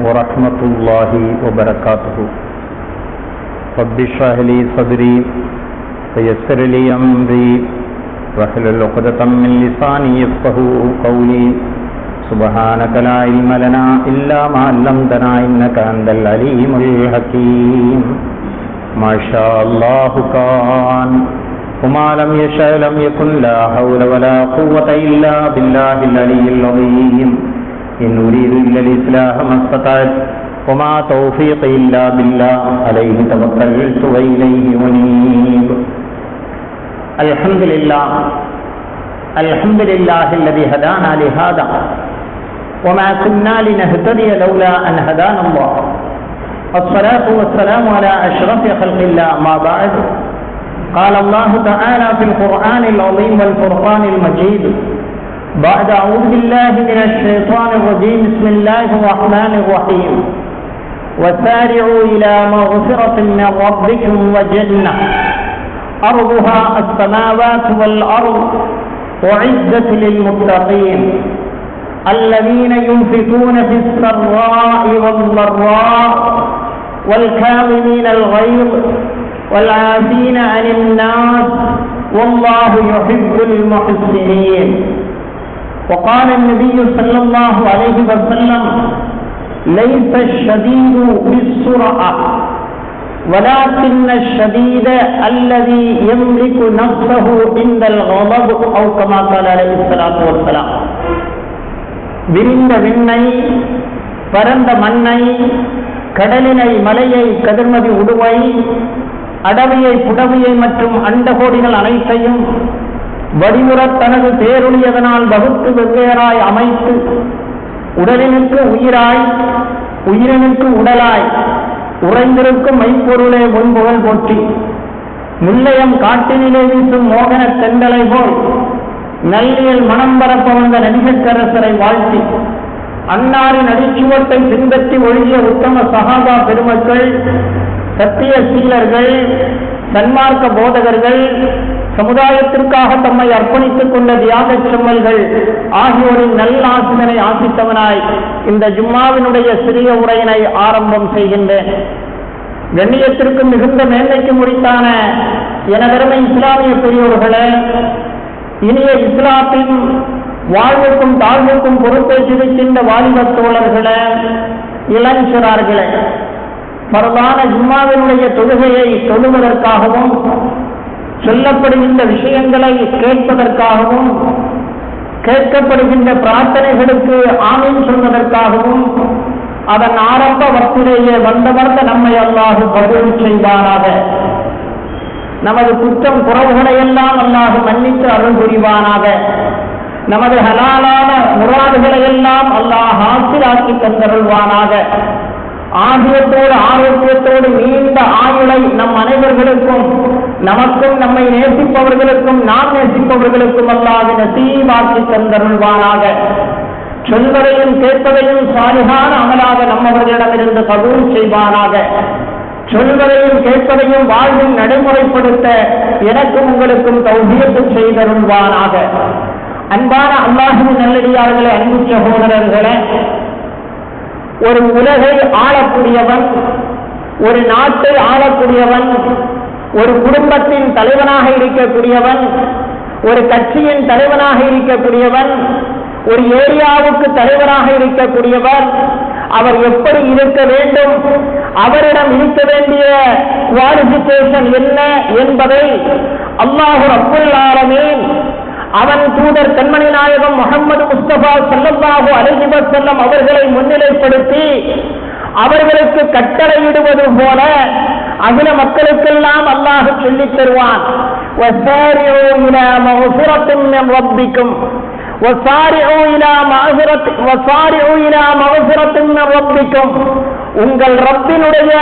ورحمة الله وبركاته. رب اشرح لي صدري ويسر لي أمري واحلل عقدة من لساني يفقهوا قولي. سبحانك لا علم لنا إلا ما علمتنا إنك أنت العليم الحكيم. ما شاء الله كان وما لم يشأ لم يكن. لا حول ولا قوة إلا بالله العلي العظيم. إن أريد إلا الإصلاح ما استطعت وما توفيقي إلا بالله عليه توكلت وإليه أنيب. الحمد لله الذي هدانا لهذا وما كنا لنهتدي لولا أن هدانا الله. الصلاة والسلام على أشرف خلق الله. ما بعد، قال الله تعالى في القرآن العظيم والفرقان المجيد بعد أعوذ بالله من الشيطان الرجيم. بسم الله الرحمن الرحيم. وسارعوا إلى مغفرة من ربكم وجنة أرضها السماوات والأرض وعزة للمتقين الذين ينفقون في السراء والضراء والكاظمين الغيظ والعافين عن الناس والله يحب المحسنين. وقال النبي صلى الله عليه وسلم: ليس الشديد بالسرعة ولكن الشديد الذي يملك نفسه عند الغضب أو كما قال عليه الصلاة والسلام. விரிந்த விண்ணை, பரந்த மண்ணை, கடலினை, மலையை, கதிர்மதி உடுவை, அடவியை, புடவியை மற்றும் அண்டகோடிகள் அனைத்தையும் வடிமுறத் தனது பேருடையதனால் வகுத்து வெவ்வேறாய் அமைத்து உடலினுக்கு உயிராய் உயிரினுக்கு உடலாய் உறைந்திருக்கும் மெய்ப்பொருளே முன்புகழ் போற்றி. முல்லையம் காட்டினிலே வீசும் மோகன தெண்டலை போல் நல்லியல் மனம் பரப்ப வந்த நடிகரசரை வாழ்த்தி அன்னாரின் அடிச்சுவட்டை பின்பற்றி ஒழுகிய உத்தம சகாபா பெருமக்கள், சத்திய சீலர்கள், சன்மார்க்க போதகர்கள், சமுதாயத்திற்காக தம்மை அர்ப்பணித்துக் கொண்ட தியாக செம்மல்கள் ஆகியோரின் நல்ல ஆசிரியனை ஆசித்தவனாய் இந்த ஜும்மாவினுடைய சிறிய உரையினை ஆரம்பம் செய்கின்றேன். கண்ணியத்திற்கு மிகுந்த மேன்மைக்கு முடித்தான எனதருமை இஸ்லாமிய பெரியோர்களே, இனிய இஸ்லாத்தின் வாழ்வுக்கும் தாழ்வுக்கும் பொறுப்பேற்றிருக்கின்ற வாலிப தோழர்களே, இளஞ்சிறார்களே, பரவான ஜும்மாவினுடைய தொழுகையை தொழுவதற்காகவும் சொல்லப்படுகின்ற விஷயங்களை கேட்பதற்காகவும் கேட்கப்படுகின்ற பிரார்த்தனைகளுக்கு ஆமீன் சொல்வதற்காகவும் அதன் ஆரம்ப வக்திலேயே வந்தவர்ந்த நம்மை அல்லாஹ் கபூல் செய்வானாக. நமது குற்றம் குறவுகளையெல்லாம் அல்லாஹ் மன்னித்து அருள் புரிவானாக. நமது ஹலாலான முராதுகளையெல்லாம் அல்லாஹ் ஹாசிலாக்கி தந்தருள்வானாக. ஆகியத்தோடு ஆரோக்கியத்தோடு நீண்ட ஆயுளை நம் அனைவர்களுக்கும், நமக்கும், நம்மை நேசிப்பவர்களுக்கும், நாம் நேசிப்பவர்களுக்கும் அல்லாஹ் நசீபாக்கி தந்தருள்வானாக. சொல்வதையும் கேட்பதையும் சாலிகான அமலாக நம்மவர்களிடமிருந்து கபூல் செய்வானாக. சொல்வதையும் கேட்பதையும் வாழ்வில் நடைமுறைப்படுத்த எனக்கும் உங்களுக்கும் தௌஹீத் செய்தருள்வானாக. அன்பான அல்லாஹ்வின் நல்லடியார்களே, அன்பு சகோதரர்களே, ஒரு உலகை ஆளக்கூடியவன், ஒரு நாட்டை ஆளக்கூடியவன், ஒரு குடும்பத்தின் தலைவனாக இருக்கக்கூடியவன், ஒரு கட்சியின் தலைவனாக இருக்கக்கூடியவன், ஒரு ஏரியாவுக்கு தலைவராக இருக்கக்கூடியவர், அவர் எப்படி இருக்க வேண்டும், அவரிடம் இருக்க வேண்டிய குவாலிஃபிகேஷன் என்ன என்பதை அல்லாஹ் ரப்புல் ஆலமீன் அவன் தூதர் கண்மணி நாயகம் முஹம்மது முஸ்தபா ஸல்லல்லாஹு அலைஹி வஸல்லம் அவர்களை முன்னிலைப்படுத்தி அவர்களுக்கு கட்டளையிடுவது போல அகில மக்களுக்கெல்லாம் அல்லாஹ் சொல்லித் தருவான். வஸாரிஉ இலா மக்ஃபிரத்தின் மின் ரப்பிக்கும் வஸாரிஉ இலா மக்ஃபிரத்தின் மின் ரப்பிக்கும். உங்கள் ரப்பினுடைய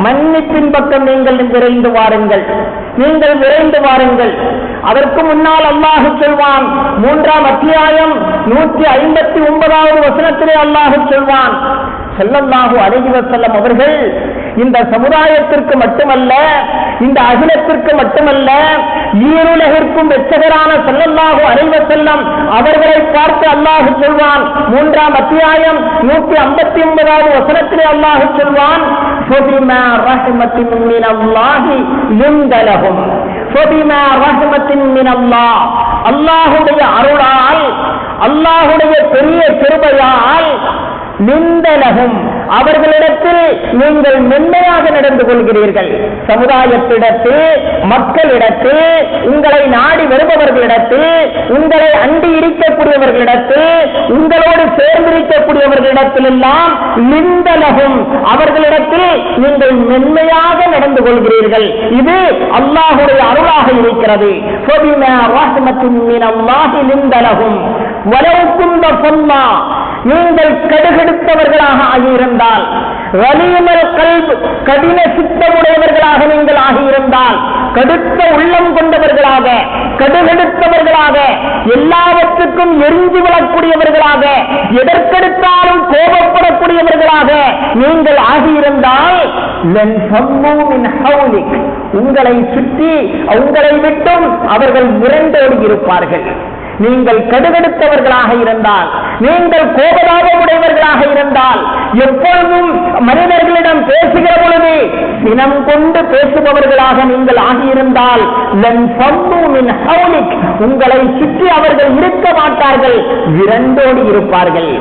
மன்னிப்பின் பக்கம் நீங்கள் விரைந்து வாருங்கள், நீங்கள் விரைந்து வாருங்கள். அதற்கு முன்னால் அல்லாஹ் சொல்வான், 3ஆம் அத்தியாயம் 159வது வசனத்திலே அல்லாஹ் சொல்வான், ஸல்லல்லாஹு அலைஹி வஸல்லம் அவர்கள் இந்த சமுதாயத்திற்கு மட்டுமல்ல, இந்த அகிலத்திற்கு மட்டுமல்ல, ஈருலகிற்கும் வெச்சகரான ஸல்லல்லாஹு அலைஹி வஸல்லம் அவர்களை பார்த்து அல்லாஹ் சொல்வான். 3ஆம் அத்தியாயம் 159வது வசனத்திலே அல்லாஹ் சொல்வான், ஃபபிமா ரஹ்மத்தின் மினல்லாஹி லிந்த லஹும். ஃபபிமா ரஹ்மத்தின் மினல்லாஹ், அல்லாஹ்வுடைய அருளால், அல்லாஹ்வுடைய பெரிய கிருபையால், லிந்தலகும் அவர்களிடத்தில் நீங்கள் மென்மையாக நடந்து கொள்கிறீர்கள். சமுதாயத்திடத்தில், மக்களிடத்தில், உங்களை நாடி வருபவர்களிடத்தில், உங்களை அண்டி இருக்கக்கூடியவர்களிடத்தில், உங்களோடு சேர்ந்திருக்கக்கூடியவர்களிடத்தில் எல்லாம் லிந்தலகும் அவர்களிடத்தில் நீங்கள் மென்மையாக நடந்து கொள்கிறீர்கள். இது அல்லாஹ்வுடைய அருளாக இருக்கிறது. ஃபபிமா ரஹ்மத்தின் மினல்லாஹி லிந்தலகும் வலவ் குந்த ஃபல்லா, நீங்கள் கடுகெடுத்தவர்களாக ஆகியிருந்தால், வலியுமல் கல்ப் கடின சித்தமுடையவர்களாக நீங்கள் ஆகியிருந்தால், கடுத்த உள்ளம் கொண்டவர்களாக, கடுகெடுத்தவர்களாக, எல்லாவற்றுக்கும் எரிஞ்சு விழக்கூடியவர்களாக, எதற்கெடுத்தாலும் கோபப்படக்கூடியவர்களாக நீங்கள் ஆகியிருந்தால், உங்களை சுற்றி உங்களை விட்டும் அவர்கள் விரண்டோடி இருப்பார்கள். நீங்கள் கடுகெடுத்தவர்களாக இருந்தால், நீங்கள் கோபதாபமுடையவர்களாக இருந்தால், எப்பொழுதும் மனிதர்களிடம் பேசுகிற பொழுது சினம் கொண்டு பேசுபவர்களாக நீங்கள் ஆகியிருந்தால், உங்களை சுற்றி அவர்கள் இருக்க மாட்டார்கள், விரண்டோடி இருப்பார்கள்.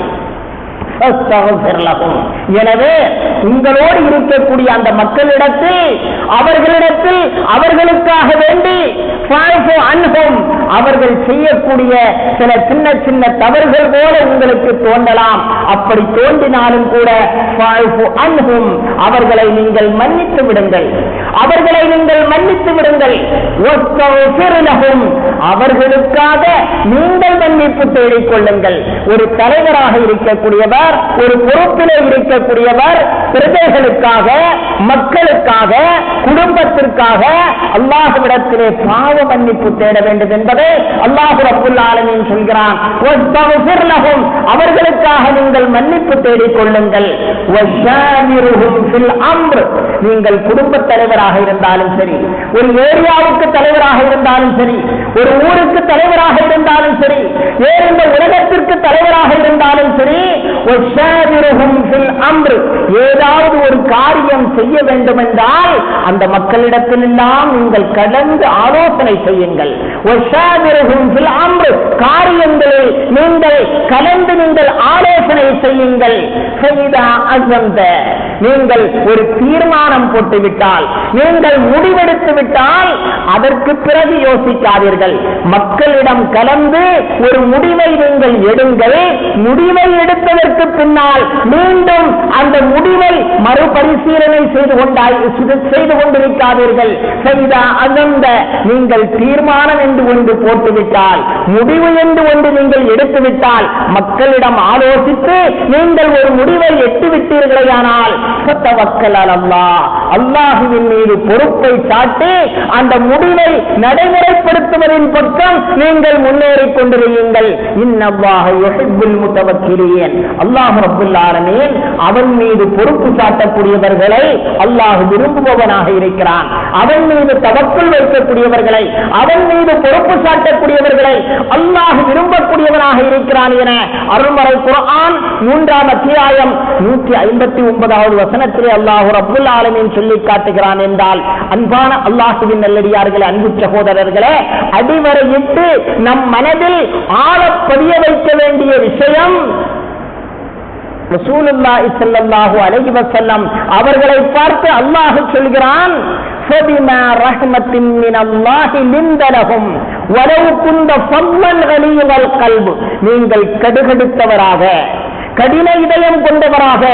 எனவே உங்களோடு இருக்கக்கூடிய அந்த மக்களிடத்தில், அவர்களிடத்தில் அவர்களுக்காக வேண்டி அவர்கள் செய்யக்கூடிய சில சின்ன சின்ன தவறுகள் போல உங்களுக்கு தோன்றலாம். அப்படி தோன்றினாலும் கூட அவர்களை நீங்கள் மன்னித்து விடுங்கள், அவர்களை நீங்கள் மன்னித்து விடுங்கள். அவர்களுக்காக நீங்கள் மன்னிப்பு தேடிக் கொள்ளுங்கள். ஒரு தலைவராக இருக்கக்கூடியவர், ஒரு பொறுப்பிலே இருக்கக்கூடியவர், பிரஜைகளுக்காக, மக்களுக்காக, குடும்பத்திற்காக அல்லாஹ்விடத்திலே பாவ மன்னிப்பு தேட வேண்டும் என்பதை அல்லாஹ் ரப்பல் ஆலமீன் சொல்கிறான். அவர்களுக்காக நீங்கள் மன்னிப்பு தேடிக் கொள்ளுங்கள். நீங்கள் குடும்ப தலைவராக இருந்தாலும் சரி, ஒரு ஏரியாவுக்கு தலைவராக இருந்தாலும் சரி, ஒரு ஊருக்கு தலைவராக இருந்தாலும் சரி, வேறு இந்த உலகத்திற்கு தலைவராக இருந்தாலும் சரி, ஏதாவது ஒரு காரியம் செய்ய வேண்டும் என்றால் அந்த மக்களிடத்தில் எல்லாம் நீங்கள் கலந்து ஆலோசனை செய்யுங்கள். காரியங்களில் நீங்கள் கலந்து நீங்கள் ஆலோசனை செய்யுங்கள். நீங்கள் ஒரு தீர்மானம் போட்டுவிட்டால், நீங்கள் முடிவெடுத்து விட்டால் அதற்கு பிறகு யோசிக்காதீர்கள். மக்களிடம் கலந்து ஒரு முடிவை நீங்கள் எடுங்கள். முடிவை எடுத்ததற்கு பின்னால் மீண்டும் அந்த முடிவை மறுபரிசீலனை செய்து கொண்டிருக்காதீர்கள். நீங்கள் தீர்மானம் என்று ஒன்று போட்டுவிட்டால், முடிவு என்று ஒன்று நீங்கள் எடுத்துவிட்டால், மக்களிடம் ஆலோசித்து நீங்கள் ஒரு முடிவை எட்டிவிட்டீர்களானால் அல்லாஹுவின் மீது பொறுப்பை சாட்டி அந்த முடிவை நடைமுறைப்படுத்துவதின் பக்கம் நீங்கள் முன்னேறிக் கொண்டிருங்கள். அல்லாஹ் ரப்பல் ஆலமீன் அவன் மீது பொறுப்பு சாட்டக்கூடியவர்களை அல்லாஹ் விரும்புபவனாக இருக்கிறான். அவன் மீது தவக்குள் வைக்கக்கூடியவர்களை, அவன் மீது பொறுப்பு சாட்டக்கூடியவர்களை அல்லாஹ் விரும்பக்கூடியவனாக இருக்கிறான் என அருள்மறை குர்ஆன் 3ஆம் அத்தியாயம் 159வது வசனத்திலே அல்லாஹ் ரப்பல் ஆலமீன் சொல்லி காட்டுகிறான். என்றால் அன்பான அல்லாஹ்வின் நல்லடியார்களே, அன்பு சகோதரர்களே, அடிவரையிட்டு நம் மனதில் ஆழ பதிய வைக்க வேண்டிய விஷயம், ரசூலுல்லாஹி ஸல்லல்லாஹு அலைஹி வஸல்லம் அவர்களை பார்த்து அல்லாஹ் சொல்கிறான், فبما رحمة من الله لنت لهم ولو كنت فظا غليظ القلب. நீங்கள் கடுகடுத்தவராக, கடின இதயம் கொண்டவராக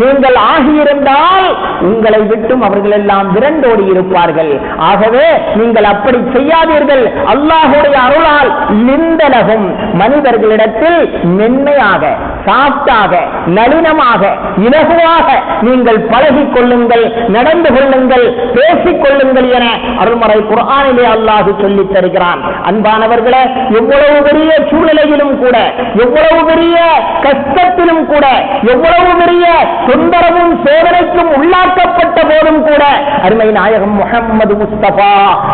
நீங்கள் ஆகியிருந்தால் உங்களை விட்டும் அவர்கள் எல்லாம் விரண்டோடி இருப்பார்கள். ஆகவே நீங்கள் அப்படி செய்யாதீர்கள். அல்லாஹ்வுடைய அருளால் லிந்தலகும் மனிதர்களிடத்தில் மென்மையாக, சாஃப்டாக, நளினமாக, இலகுவாக நீங்கள் பழகிக் கொள்ளுங்கள், நடந்து கொள்ளுங்கள், பேசிக் கொள்ளுங்கள் என அருள்மறை குர்ஆனிலே அல்லாஹ் சொல்லித் தருகிறான். அன்பானவர்களே, எவ்வளவு பெரிய சூழ்நிலையிலும் கூட, எவ்வளவு பெரிய கஷ்டத்திலும் கூட, எவ்வளவு பெரிய தொந்தரவும் சோதனைக்கும் உள்ளாக்கப்பட்ட போதும் கூட அருமை நாயகம் முஹம்மது முஸ்தபா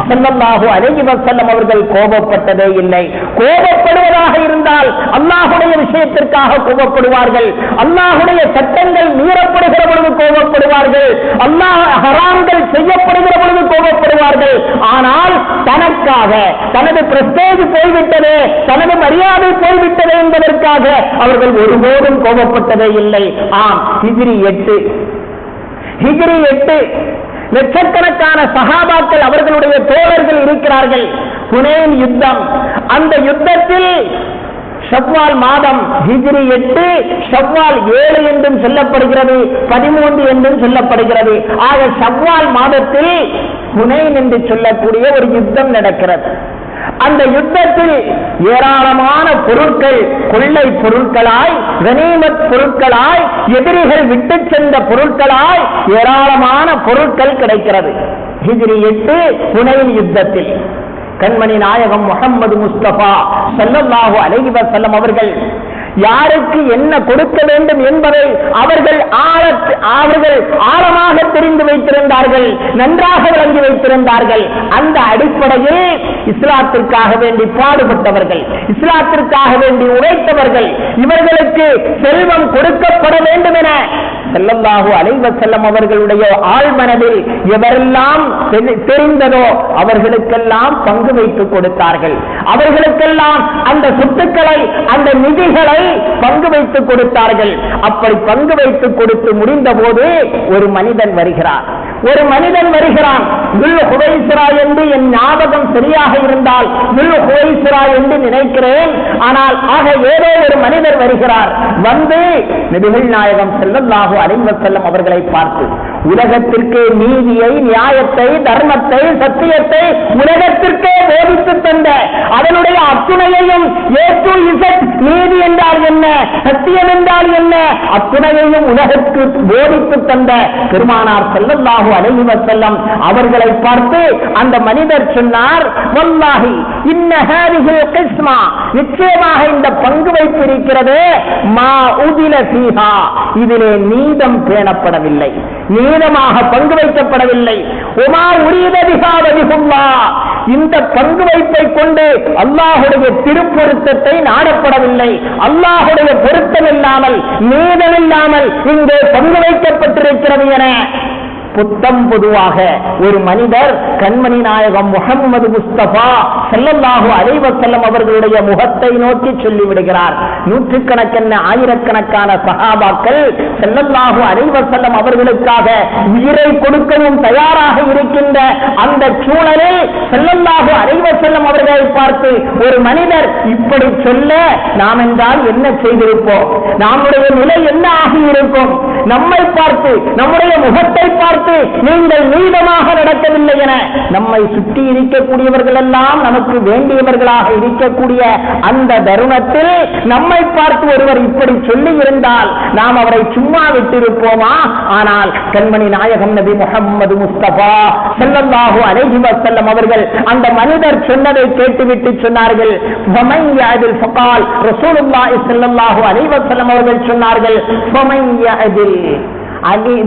ஸல்லல்லாஹு அலைஹி வஸல்லம் அவர்கள் கோபப்பட்டதே இல்லை. கோபப்படுவதாக இருந்தால் அல்லாஹ்வுடைய விஷயத்திற்காக கோபப்படுவார்கள், அல்லாஹ்வுடைய சட்டங்கள் மீறப்படுகிற பொழுது கோபப்படுவார்கள், அல்லாஹ் ஹராம்கள் செய்யப்படுகிற பொழுது கோபப்படுவார்கள். ஆனால் தனக்காக, தனது பிரஸ்டேஜ் போய்விட்டது, தனது மரியாதை போய்விட்டது என்பதற்காக அவர்கள் ஒருபோதும் கோபப்பட்டதே இல்லை. ஆம், ஹிஜ்ரி 8 லட்சக்கணக்கான சஹாபாக்கள் அவர்களுடைய தோழர்கள் இருக்கிறார்கள். ஹுனைன் யுத்தம், அந்த யுத்தத்தில் ஷவ்வால் மாதம், ஹிஜ்ரி 8 ஷவ்வால் 7 என்றும் சொல்லப்படுகிறது, 13 என்றும் சொல்லப்படுகிறது. ஆக ஷவ்வால் மாதத்தில் ஹுனைன் என்று சொல்லக்கூடிய ஒரு யுத்தம் நடக்கிறது. அந்த யுத்தத்தில் ஏராளமான பொருட்கள், கொள்ளை பொருட்களாய், கனிமத் பொருட்களாய், எதிரிகள் விட்டு சென்ற பொருட்களாய் ஏராளமான பொருட்கள் கிடைக்கிறது. ஹிஜ்ரி 8 ஹுனைன் யுத்தத்தில் கண்மணி நாயகம் முஹம்மது முஸ்தபா ஸல்லல்லாஹு அலைஹி வஸல்லம் அவர்கள் யாருக்கு என்ன கொடுக்க வேண்டும் என்பதை அவர்கள் ஆழமாக தெரிந்து வைத்திருந்தார்கள், நன்றாக விளங்கி வைத்திருந்தார்கள். அந்த அடிப்படையில் இஸ்லாத்திற்காக வேண்டி பாடுபட்டவர்கள், இஸ்லாத்திற்காக வேண்டி உழைத்தவர்கள், இவர்களுக்கு செல்வம் கொடுக்கப்பட வேண்டும் என ஸல்லல்லாஹு அலைஹி வஸல்லம் அவர்களுடைய ஆழ்மனதில் எவரெல்லாம் தெரிந்ததோ அவர்களுக்கெல்லாம் பங்கு வைத்துக் கொடுத்தார்கள். அவர்களுக்கெல்லாம் அந்த சொத்துக்களை, அந்த நிதிகளை பங்கு வைத்துக் கொடுத்தார்கள். அப்படி பங்கு வைத்துக் கொடுத்து முடிந்த போது ஒரு மனிதன் வருகிறான். துல் ஹுவைஸிரா என்று என் ஞாபகம் சரியாக இருந்தால் துல் ஹுவைஸிரா என்று நினைக்கிறேன். ஆனால் ஆக ஏதோ ஒரு மனிதர் வருகிறார். வந்து நபிகள் நாயகம் ஸல்லல்லாஹு அலைஹி வஸல்லம் அவர்களை பார்த்து உலகத்திற்கு நீதியை, நியாயத்தை, தர்மத்தை, சத்தியத்தை உலகத்திற்கே போதித்து தந்த, அதனுடைய அத்துணையையும் A to Z, நீதி என்றால் என்ன, சத்தியம் என்றால் என்ன, அத்துணையையும் உலகத்திற்கு போதித்து தந்த பெருமானார் ஸல்லல்லாஹு அலைஹி வஸல்லம் அவர்களை பார்த்து அந்த மனிதர் சொன்னார், வல்லாஹி இன்ன ஹாதிஹில் கிஸ்மா, நிச்சயமாக இந்த பங்கு வைப்பு இருக்கிறது, மா உதில ஃபீஹா, இதிலே நீதம் பேணப்படவில்லை, நீதமாக பங்கு வைக்கப்படவில்லை. உமா உரீத பிஹா வஜ்ஹுல்லாஹ், இந்த பங்கு வைப்பை கொண்டு அல்லாஹ்வுடைய திருப்பொருத்தத்தை நாடப்படவில்லை, அல்லாஹ்வுடைய பொருத்தம் இல்லாமல், நீதம் இல்லாமல் இங்கே பங்கு வைக்கப்பட்டிருக்கிறது என புத்தம் பொதுவாக ஒரு மனிதர் கண்மணி நாயகம் முஹம்மது முஸ்தபா ஸல்லல்லாஹு அலைஹி வஸல்லம் அவர்களுடைய முகத்தை நோக்கி சொல்லிவிடுகிறார். நூற்றுக்கணக்கான, ஆயிரக்கணக்கான சஹாபாக்கள் ஸல்லல்லாஹு அலைஹி வஸல்லம் அவர்களுக்காக உயிரை கொடுக்கவும் தயாராக இருக்கின்ற அந்த சூழலில் ஸல்லல்லாஹு அலைஹி வஸல்லம் அவர்களை பார்த்து ஒரு மனிதர் இப்படி சொல்ல நாம் என்றால் என்ன செய்திருப்போம், நம்முடைய நிலை என்ன ஆகியிருக்கும், நம்மை பார்த்து, நம்முடைய முகத்தை பார்த்து நீங்கள் நீதமாக நடக்கவில்லை என நம்மை சுற்றி இருக்கக்கூடியவர்கள் எல்லாம் நமக்கு வேண்டியவர்களாக இருக்கக்கூடிய அந்த தருணத்தில் நம்மை பார்த்து ஒருவர் இப்படி சொல்லி இருந்தால் நாம் அவரை சும்மா விட்டிருப்போமா? ஆனால் கண்மணி நாயகம் நபி முஹம்மது முஸ்தபா ஸல்லல்லாஹு அலைஹி வஸல்லம் அவர்கள் அந்த மனிதர் சொன்னதை கேட்டுவிட்டு சொன்னார்கள், ஃபமன் யஅதில் ஃபகால், ரசூலுல்லாஹி ஸல்லல்லாஹு அலைஹி வஸல்லம் அவர்கள் சொன்னார்கள், ஃபமன் யஅதில்,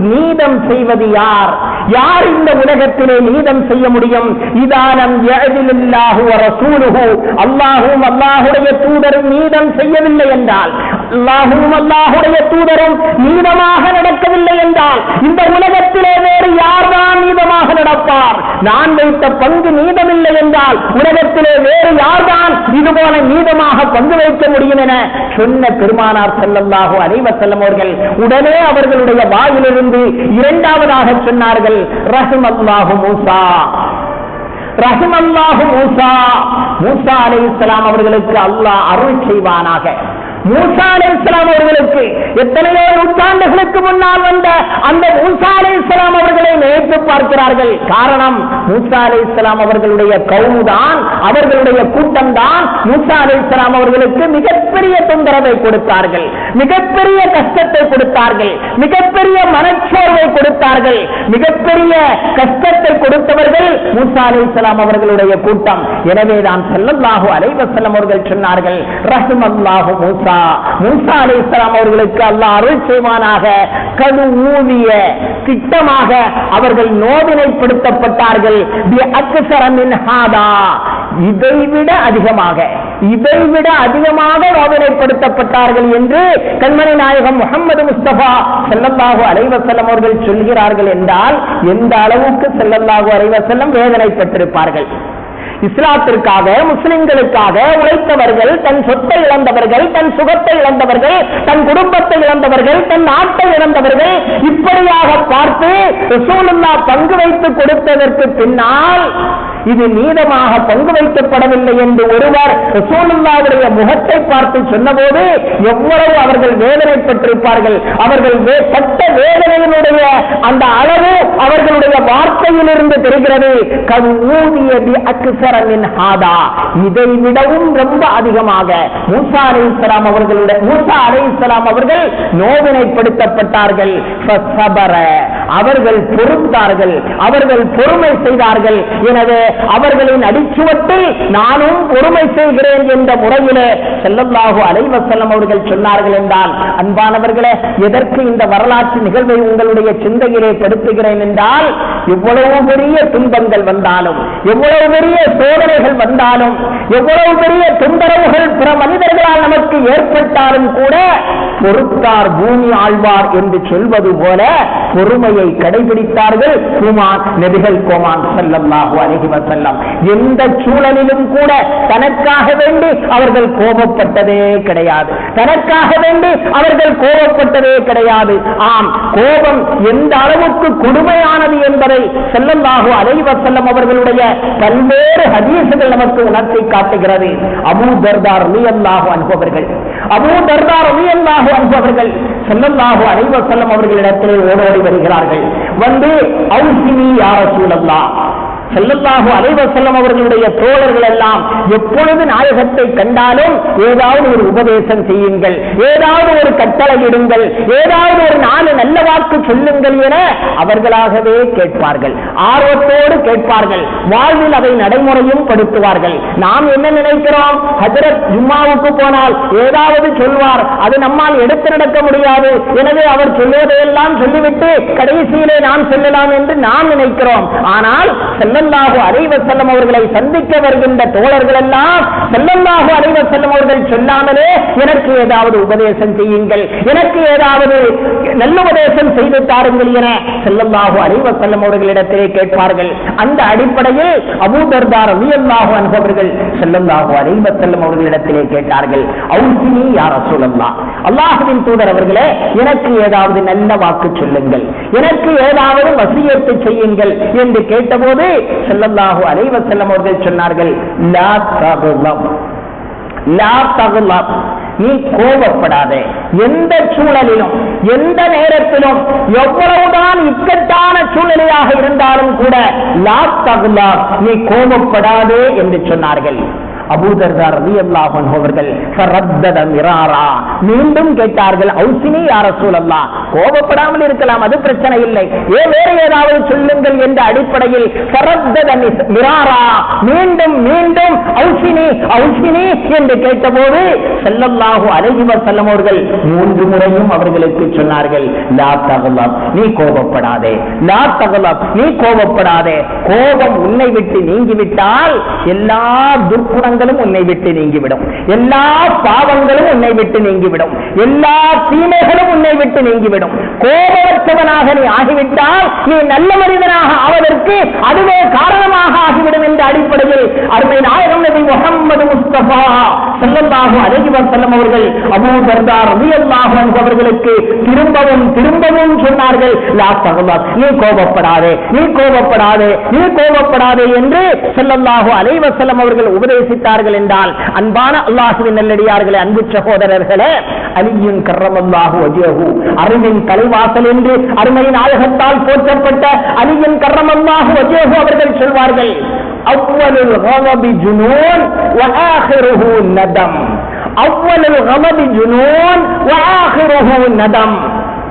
நீதம் செய்வது யார்? யார் இந்த உலகத்திலே நீதம் செய்ய முடியும்? இதானம் யஅதிலுல்லாஹு வ ரசூலுஹு, அல்லாஹ்வும் அல்லாஹ்வுடைய தூதரும் நீதம் செய்யவில்லை என்றால், அல்லாஹ்வும் அல்லாஹ்வுடைய தூதரும் நீதமாக நடக்கவில்லை என்றால் இந்த உலகத்திலே வேறு யார்தான் நீதமாக நடப்பார்? நான் வைத்த பங்கு நீதமில்லை என்றால் உலகத்திலே வேறு யார்தான் இதுபோல நீதமாக பங்கு வைக்க முடியும் என சொன்ன பெருமானார் ஸல்லல்லாஹு அலைஹி வஸல்லம் அவர்கள் உடனே அவர்களுடைய வாயிலிருந்து இரண்டாவதாக சொன்னார்கள், ரஹிமல்லாஹு மூசா, ரஹிமல்லாஹு மூசா. மூசா அலைஹிஸ்ஸலாம் அவர்களுக்கு அல்லாஹ் அருள் செய்வானாக. மூசா அலைஹிஸ்ஸலாம் அவர்களுக்கு எத்தனையோ நூற்றாண்டுகளுக்கு முன்னால் வந்த அந்த மூசா அலைஹிஸ்ஸலாம் அவர்களை நினைத்து பார்க்கிறார்கள். காரணம், மூசா அலைஹிஸ்ஸலாம் அவர்களுடைய கவுமுதான், அவர்களுடைய கூட்டம் தான் மூசா அலைஹிஸ்ஸலாம் அவர்களுக்கு மிகப்பெரிய தொந்தரவை கொடுத்தார்கள், மிகப்பெரிய கஷ்டத்தை கொடுத்தார்கள், மிகப்பெரிய மனச்சோர்வை கொடுத்தார்கள். மிகப்பெரிய கஷ்டத்தை கொடுத்தவர்கள் மூசா அலைஹிஸ்ஸலாம் அவர்களுடைய கூட்டம். எனவேதான் ஸல்லல்லாஹு அலைஹி வஸல்லம் அவர்கள் சொன்னார்கள், ரஹ்மல்லாஹு மூசா, மூசா அலைஹிஸ்ஸலாம் அவர்களுக்கு அல்லாஹ் அருள் செய்வானாக, கடு ஊதிய திட்டமாக அவர்கள் நோவினைப்படுத்தப்பட்டார்கள். இதைவிட அதிகமாக நோவினைப்படுத்தப்பட்டார்கள் என்று கண்மணி நாயகம் முஹம்மது முஸ்தபா ஸல்லல்லாஹு அலைஹி வஸல்லம் அவர்கள் சொல்கிறார்கள் என்றால் எந்த அளவுக்கு ஸல்லல்லாஹு அலைஹி வஸல்லம் வேதனைப்பட்டிருப்பார்கள். இஸ்லாத்திற்காக, முஸ்லிம்களுக்காக உழைத்தவர்கள், தன் சொத்தை இழந்தவர்கள், தன் சுகத்தை இழந்தவர்கள், தன் குடும்பத்தை இழந்தவர்கள், தன் நாட்டை இழந்தவர்கள், இப்படியாக பார்த்து ரசூலுல்லாஹ் பங்கு வைத்து கொடுத்ததற்கு பின்னால் இது நீதமாக பங்கு வைக்கப்படவில்லை என்று ஒருவர் ரசூலுல்லாஹ்வுடைய முகத்தை பார்த்து சொன்னபோது எவ்வளவு அவர்கள் வேதனைப்பட்டிருப்பார்கள். அவர்கள் பட்ட வேதனையினுடைய அந்த அளவு அவர்களுடைய வார்த்தையிலிருந்து தெரிகிறது. இதை விடவும் ரொம்ப அதிகமாக மூசா அலைஹிஸ்ஸலாம் அவர்கள் நோவினைப்படுத்தப்பட்டார்கள். அவர்கள் பொறுத்தார்கள், அவர்கள் பொறுமை செய்தார்கள். எனவே அவர்களின் அடிச்சுவட்டில் நானும் பொறுமை செய்கிறேன் என்ற முறையிலே ஸல்லல்லாஹு அலைஹி வஸல்லம் அவர்கள் சொன்னார்கள் என்றால், அன்பானவர்களே, எதற்கு இந்த வரலாற்று நிகழ்வை உங்களுடைய சிந்தையிலே படுத்துகிறேன் என்றால், எவ்வளவு பெரிய துன்பங்கள் வந்தாலும், எவ்வளவு பெரிய சோதனைகள் வந்தாலும், எவ்வளவு பெரிய தொந்தரவுகள் பிற மனிதர்களால் நமக்கு ஏற்பட்டாலும் கூட பொறுத்தார் பூமி ஆழ்வார் என்று சொல்வது போல பொறுமையை கடைபிடித்தார்கள் நபிகள் கோமான் ஸல்லல்லாஹு அலைஹி வஸல்லம். எந்த சூழலிலும் கூட தனக்காக வேண்டி அவர்கள் கோபப்பட்டதே கிடையாது, தனக்காக வேண்டி அவர்கள் கோபப்பட்டதே கிடையாது. ஆம், கோபம் எந்த அளவுக்கு கொடுமையானது என்பதை ஸல்லல்லாஹு அலைஹி வஸல்லம் அவர்களுடைய பல்வேறு ஹதீஸ்கள் நமக்கு உணர்த்தி காட்டுகிறது. அபூ தர்தா ரலியல்லாஹு அன்ஹு அவர்கள் ஸல்லல்லாஹு அலைஹி வஸல்லம் அவர்களிடத்திலே ஓடோடி வருகிறார்கள். வந்து அவுசினி யா ரசூலல்லாஹ், ஸல்லல்லாஹு அலைஹி வஸல்லம் அவர்களுடைய தோழர்கள் எல்லாம் எப்பொழுது நாயகத்தை கண்டாலும் ஏதாவது ஒரு உபதேசம் செய்யுங்கள், ஏதாவது ஒரு கட்டளையிடுங்கள், ஏதாவது ஒரு நாலு நல்ல வாக்கு சொல்லுங்கள் என அவர்களாகவே கேட்பார்கள், ஆர்வத்தோடு கேட்பார்கள், வாழ்வில் அதை நடைமுறையும் படுத்துவார்கள். நாம் என்ன நினைக்கிறோம், ஹஜ்ரத் ஜும்மாவுக்கு போனால் ஏதாவது சொல்வார், அது நம்மால் எடுத்து நடக்க முடியாது, எனவே அவர் சொல்வதையெல்லாம் சொல்லிவிட்டு கடைசியிலே நாம் செல்லலாம் என்று நாம் நினைக்கிறோம். ஆனால் ஸல்லல்லாஹு அலைஹி வஸல்லம் அவர்களை சந்திக்க வருகின்ற தோழர்கள் எல்லாம் ஸல்லல்லாஹு அலைஹி வஸல்லம் அவர்கள் சொல்லாமலே எனக்கு ஏதாவது உபதேசம் செய்யுங்கள், எனக்கு ஏதாவது நல்ல உபதேசம் செய்து தாருங்கள் என ஸல்லல்லாஹு அலைஹி வஸல்லம் அவர்களிடத்திலே கேட்பார்கள். அந்த அடிப்படையில் அபூ தர்தா ரலியல்லாஹு அன்ஹு அவர்கள் ஸல்லல்லாஹு அலைஹி வஸல்லம் அவர்களிடத்திலே கேட்டார்கள், அவுசினி யா ரசூலல்லாஹ், அல்லாஹ்வின் தூதர் அவர்களே, எனக்கு ஏதாவது நல்ல வாக்கு சொல்லுங்கள், எனக்கு ஏதாவது வசியத்து செய்யுங்கள் என்று கேட்டபோது ஸல்லல்லாஹு அலைஹி வஸல்லம் அவர்கள் சொன்னார்கள், லா தகுலப், லா தகுலப், நீ கோபப்படாதே. எந்த சூழலிலும், எந்த நேரத்திலும், எவ்வளவுதான் இக்கட்டான சூழ்நிலையாக இருந்தாலும் கூட லா தகுலப், நீ கோபப்படாதே என்று சொன்னார்கள். அபூ தர்தா ரலியல்லாஹு அன்ஹு அவர்கள் ஃபரத்தத மிராரா, மீண்டும் கேட்டார்கள், அவுசினி யா ரசூலல்லாஹ், கோபப்படாமல் இருக்கலாம், அது பிரச்சனை இல்லை, வேற ஏதாவது சொல்லுங்கள் என்ற அடிப்படையில் ஃபரத்தத மிராரா, மீண்டும் மீண்டும் அவுசினி அவுசினி என்று கேட்டபோது ஸல்லல்லாஹு அலைஹி வஸல்லம் அவர்கள் 3 முறையும் அவர்களுக்கு சொன்னார்கள், லா தகுலப், நீ கோபப்படாதே, லா தகுலப், நீ கோபப்படாதே. கோபம் உன்னை விட்டு நீங்கிவிட்டால் எல்லா துர்க்குணங்களும் உன்னை விட்டு நீங்கிவிடும், எல்லா பாவங்களும் உன்னை விட்டு நீங்கிவிடும், எல்லா தீமைகளும் உன்னை விட்டு நீங்கிவிடும். கோபமற்ற கோபத்தவனாக நீ ஆகிவிட்டால் நீ நல்ல மனிதனாக ஆவதற்கு அதுவே காரணமாக ஆகிவிடும் என்ற அடிப்படையில் அருமை நாயகம் நபி முஹம்மது முஸ்தபா ஸல்லல்லாஹு அலைஹி வஸல்லம் அவர்கள் அபூ தர்தா ரலியல்லாஹு அன்ஹு அவர்களுக்கு திரும்பவும் திரும்பவும் சொன்னார்கள், லா தகலப், நீ கோபப்படாதே, நீ கோபப்படாதே, நீ கோபப்படாதே என்று ஸல்லல்லாஹு அலைஹி வஸல்லம் அவர்கள் உபதேசித்தார்கள் என்றால், அன்பான அல்லாஹ்வின் நல்லடியார்களே, அன்பு சகோதரர்களே, அலியின் கர்ரமல்லாஹு வஜ்ஹு, அறிவின் தலைவாசல் என்று அருமை நாயகத்தால் போற்றப்பட்ட அலியின் கர்ரமல்லாஹு வஜ்ஹு அவர்கள் சொல்வார்கள், அவ்வலுல் கலபி ஜுனூன் வ ஆகிருஹு நதம். அவ்வலுல் கலபி ஜுனூன் வ ஆகிருஹு நதம்.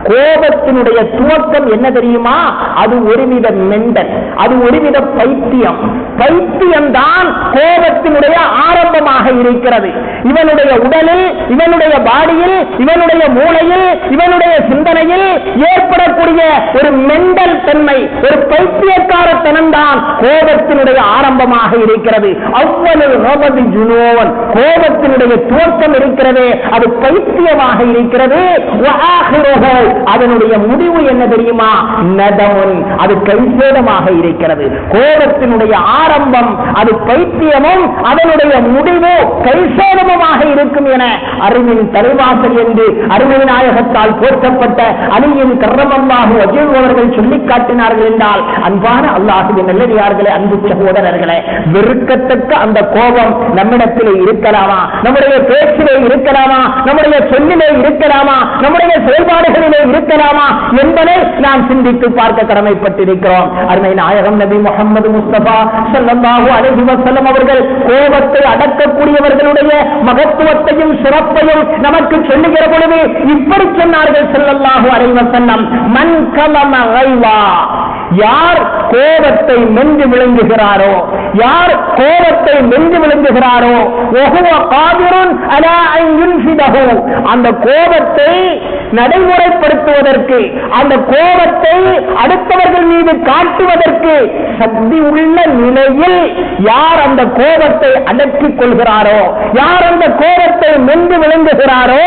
கோபத்தினுடைய துவக்கம் என்ன தெரியுமா? அது ஒருவித மெண்டல், அது ஒருவித பைத்தியம். பைத்தியம்தான் கோபத்தினுடைய ஆரம்பமாக இருக்கிறது. இவனுடைய உடலில், இவனுடைய பாடியில், இவனுடைய மூளையில், இவனுடைய சிந்தனையில் ஏற்படக்கூடிய ஒரு மெண்டல் தன்மை, ஒரு பைத்தியக்காரத்தனம் தான் கோபத்தினுடைய ஆரம்பமாக இருக்கிறது. அவ்வளவு நோபதி ஜுனோன், கோபத்தினுடைய துவக்கம் இருக்கிறது, அது பைத்தியமாக இருக்கிறது. அதனுடைய முடிவு என்ன தெரியுமா? நதமுன், அது கைசேதமாக இருக்கிறது. கோபத்தினுடைய ஆரம்பம் அது பைத்தியமும் அதனுடைய முடிவு கைசேதமுமாக இருக்கும் என அறிவின் தலைவாசல் என்று அருமை நாயகத்தால் போற்றப்பட்ட அலியின் கர்ரமல்லாஹு வஜ்ஹு அவர்கள் சொல்லிக் காட்டினார்கள் என்றால், அன்பான அல்லாஹ்வின் நல்லடியார்களே, அன்பு சகோதரர்களே, வெறுக்கத்தக்க அந்த கோபம் நம்மிடத்திலே இருக்கலாமா? நம்முடைய பேச்சிலே இருக்கலாமா? நம்முடைய சொல்லிலே இருக்கலாமா? நம்முடைய செயல்பாடுகளிலே இருக்கலாமா என்பதை நாம் சிந்தித்து பார்க்க கடமைப்பட்டிருக்கிறோம். அருமை நாயகம் நபி முஹம்மது முஸ்தபா ஸல்லல்லாஹு அலைஹி வஸல்லம் அவர்கள் கோபத்தை அடக்கக்கூடியவர்களுடைய மகத்துவத்தையும் சிறப்பையும் நமக்கு சொல்லுகிற பொழுது இப்படி சொன்னார்கள் ஸல்லல்லாஹு அலைஹி வஸல்லம், மன் கலம கைவா, யார் கோபத்தை மென்று விழுங்குகிறாரோ, யார் கோபத்தை மென்று விழுங்குகிறாரோ, வஹுவ காதிருன் அலா அன் யுன்ஃபிதஹு, அந்த கோபத்தை நடைமுறைப்படுத்துவதற்கு, அந்த கோபத்தை அடுத்தவர்கள் மீது காட்டுவதற்கு சக்தி உள்ள நிலையில் யார் அந்த கோபத்தை அடக்கிக் கொள்கிறாரோ, யார் அந்த கோபத்தை மென்று விழுங்குகிறாரோ,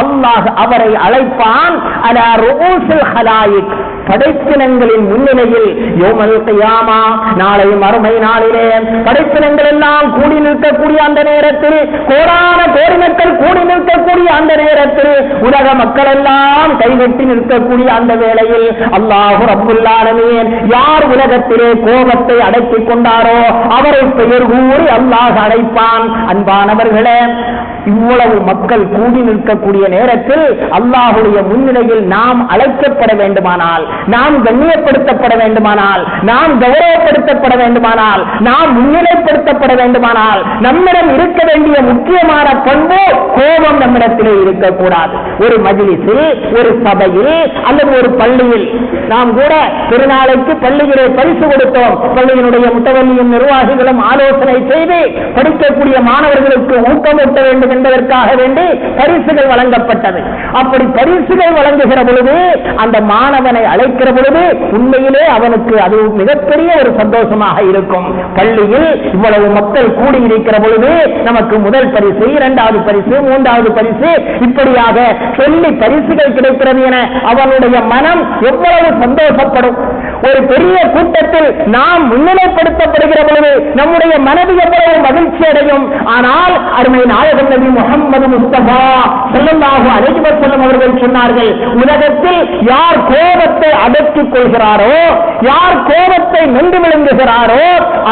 அல்லாஹ் அவரை அழைப்பான் அலா ரூஸில் ஹலாயிக், படைப்பினங்களின் முன்னிலையில் யௌமல் கியாமா, நாளை மறுமை நாளிலே படைப்பினங்கள் எல்லாம் கூடி நிற்கக்கூடிய அந்த நேரத்தில், கோடான கோடி மக்கள் கூடி நிற்கக்கூடிய அந்த நேரத்தில், உலக மக்கள் எல்லாம் கைகட்டி நிற்கக்கூடிய அந்த வேளையில் அல்லாஹ் ரப்புல் ஆலமீன் யார் உலகத்திலே கோபத்தை அடக்கிக் கொண்டாரோ அவரை பெயர் கூறி அல்லாஹ் அழைப்பான். அன்பானவர்களே, இவ்வளவு மக்கள் கூடி நிற்கக்கூடிய நேரத்தில் அல்லாஹ்வுடைய முன்னிலையில் நாம் அழைக்கப்பட வேண்டுமானால், நாம் கண்ணியப்படுத்தப்பட வேண்டுமானால், நாம் கௌரவப்படுத்தப்பட வேண்டுமானால், நாம் முன்னிலைப்படுத்தப்பட வேண்டுமானால், நம்மிடம் இருக்க வேண்டிய முக்கியமான பண்பு கோபம் நம்மிடத்திலே இருக்கக்கூடாது. ஒரு மஜ்லிஸில், ஒரு சபையில் அல்லது ஒரு பள்ளியில், நாம் கூட திருநாளைக்கு பள்ளியிலே பரிசு கொடுத்தோம். பள்ளியினுடைய முத்தவல்லியும் நிர்வாகிகளும் ஆலோசனை செய்து படிக்கக்கூடிய மாணவர்களுக்கு ஊக்கமூட்ட வேண்டும் என்பதற்காக வேண்டி பரிசுகள் வழங்கப்பட்டது. அப்படி பரிசுகள் வழங்குகிற பொழுது அந்த மாணவனை அழைக்கிற பொழுது உண்மையிலே அவனுக்கு அது மிகப்பெரிய ஒரு சந்தோஷமாக இருக்கும். பள்ளியில் இவ்வளவு மக்கள் கூடி இருக்கிற பொழுது நமக்கு முதல் பரிசு, இரண்டாவது பரிசு, மூன்றாவது பரிசு, இப்படியாக சொல்லி பரிசுகள் கிடைக்கிறது என அவனுடைய மனம் எவ்வளவு சந்தோஷப்படும். ஒரு பெரிய கூட்டத்தில் நாம் முன்னிலைப்படுத்தப்படுகிற பொழுது நம்முடைய மனது எவ்வளவு மகிழ்ச்சி அடையும். ஆனால் அருமை நாயகம் நபி முஹம்மது முஸ்தபா ஸல்லல்லாஹு அலைஹி வஸல்லம் அவர்கள் சொன்னார்கள், உலகத்தில் யார் கோபத்தை அடக்கிக் கொள்கிறாரோ, யார் கோபத்தை மென்று விழுங்குகிறாரோ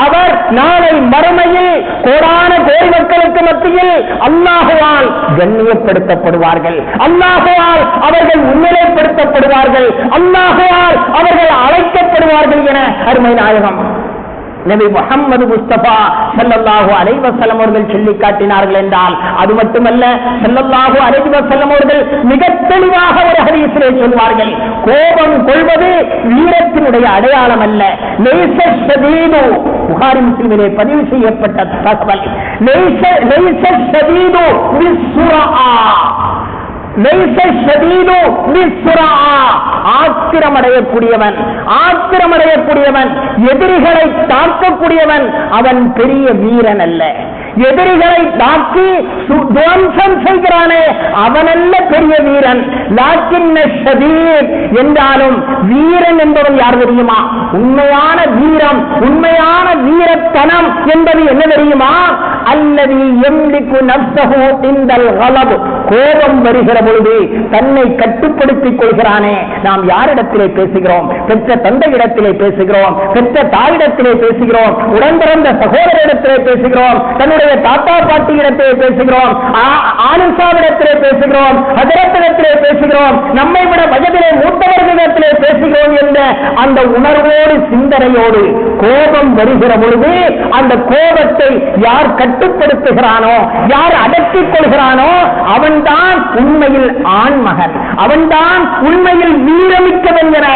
அவர் நாளை மறுமையில் கோடான கோடி மக்களுக்கு மத்தியில் அல்லாஹ்வால் கண்ணியப்படுத்தப்படுவார்கள், அல்லாஹ்வால் அவர்கள் முன்னிலைப்படுத்தப்படுவார்கள், அல்லாஹ்வால் அவர்கள் அழைக்கப்படுவார்கள் என அருமை நாயகம் நபி முஹம்மது முஸ்தபா ஸல்லல்லாஹு அலைஹி வஸல்லம் அவர்கள் சொல்லி காட்டினார்கள் என்றால், அது மட்டுமல்ல, ஸல்லல்லாஹு அலைஹி வஸல்லம் அவர்கள் மிக தெளிவாக ஒரு ஹதீஸிலே சொல்வார்கள், கோபம் கொள்வது வீரத்தினுடைய அடையாளம் அல்ல. லைஸ ஷதீது, புகாரி முஸ்லிமிலே பதிவு செய்யப்பட்ட தகவல், லைஸ ஷதீது பிஸ்ஸுரா, ஆத்திரமடையக்கூடியவன், எதிரிகளை தாக்கக்கூடியவன் அவன் பெரிய வீரன் அல்ல. எதிரிகளை தாக்கி துவம்சம் செய்கிறானே அவனல்ல பெரிய வீரன். லாக்கின்ன ஷதீத் என்றாலும் வீரன் என்பவன் யார் தெரியுமா? உண்மையான வீரம், உண்மையான வீரத்தனம் என்பது என்ன தெரியுமா? அல்லது எம்லிக்கு நஃப்ஸஹு இன்தல் கலப், கோபம் வருகிற பொழுது தன்னை கட்டுப்படுத்திக் கொள்கிறானே. நாம் யாரிடத்திலே பேசுகிறோம்? பெற்ற தந்தையிடத்திலே பேசுகிறோம், பெற்ற தாயிடத்திலே பேசுகிறோம், உடன் பிறந்த சகோதரிடத்திலே பேசுகிறோம், தன்னுடைய தாத்தா பாட்டியிடத்திலே பேசுகிறோம், ஆலிசாவிடத்திலே பேசுகிறோம், ஹஜரத்திடத்திலே பேசுகிறோம், நம்மை விட வயதிலே மூத்தவர்களிடத்திலே பேசுகிறோம் என்ற அந்த உணர்வோடு சிந்தனையோடு கோபம் வருகிற பொழுது அந்த கோபத்தை யார் கட்டுப்படுத்துகிறானோ, யார் அடக்கிக் கொள்கிறானோ அவன்தான் உண்மையில் ஆண்மகன், அவன்தான் உண்மையில் வீரமிக்கவன் என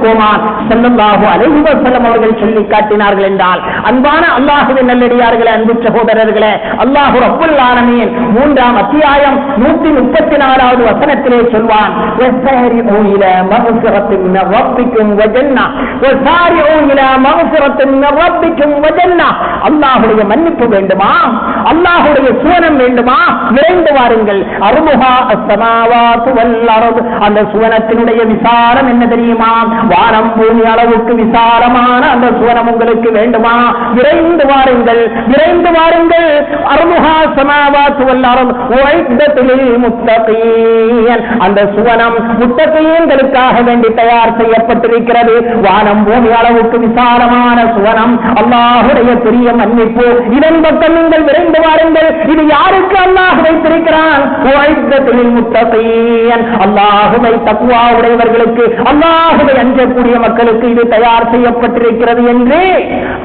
கோமான் ஸல்லல்லாஹு அலைஹி வஸல்லம் அவர்கள் சொல்லி காட்டினார்கள் என்றால், அன்பான அல்லாஹ்வின் நல்லடியார்களே, அன்பு சகோதரர்களே, அல்லாஹ் ரப்பல் ஆலமீன் 3ஆம் அத்தியாயம் 134வது வசனத்திலே சொல்வான், வஸாரிஉ இலா மக்ஃபிரத்தின் மின் ரப்பிக்கும் வ ஜன்னah, வஸாரிஉ இலா மக்ஃபிரத்தின் மின் ரப்பிக்கும் வ ஜன்னah. அல்லாஹ்வுடைய மன்னிப்பு வேண்டுமா, அல்லாஹ்வுடைய சுவனம் வேண்டுமா? விரைந்து வாருங்கள். அர்முஹா அஸ்ஸமாவாத்து வல் அர்த், அந்த சுவனத்தினுடைய விசாலம் என்ன தெரியுமா? வானம் பூமி அளவுக்கு விசாலமான அந்த சுவனம் உங்களுக்கு வேண்டுமா? விரைந்து வாருங்கள், விரைந்து வாருங்கள். அர்முஹா அஸ்ஸமாவாத்து வல் அர்த் உஇத்தத் லில் முத்தகீன், அந்த சுவனம் முத்தகீன்களுக்காக வேண்டி தயார் செய்யப்பட்டிருக்கிறது. வானம் பூமி அளவுக்கு விசாலமான சுவனம், அல்லாஹ்வுடைய பெரிய மன்னிப்பு. இதன் பக்கம் நீங்கள் விரைந்து வாருங்கள். இது யாருக்கு அல்லாஹ் வைத்திருக்கிறான்? உஇத்தத் லில் முத்தகீன், அல்லாஹ்வை தக்வா உடையவர்களுக்கு, அல்லாஹ்வை அஞ்சக்கூடிய மக்களுக்கு இது தயார் செய்யப்பட்டிருக்கிறது என்று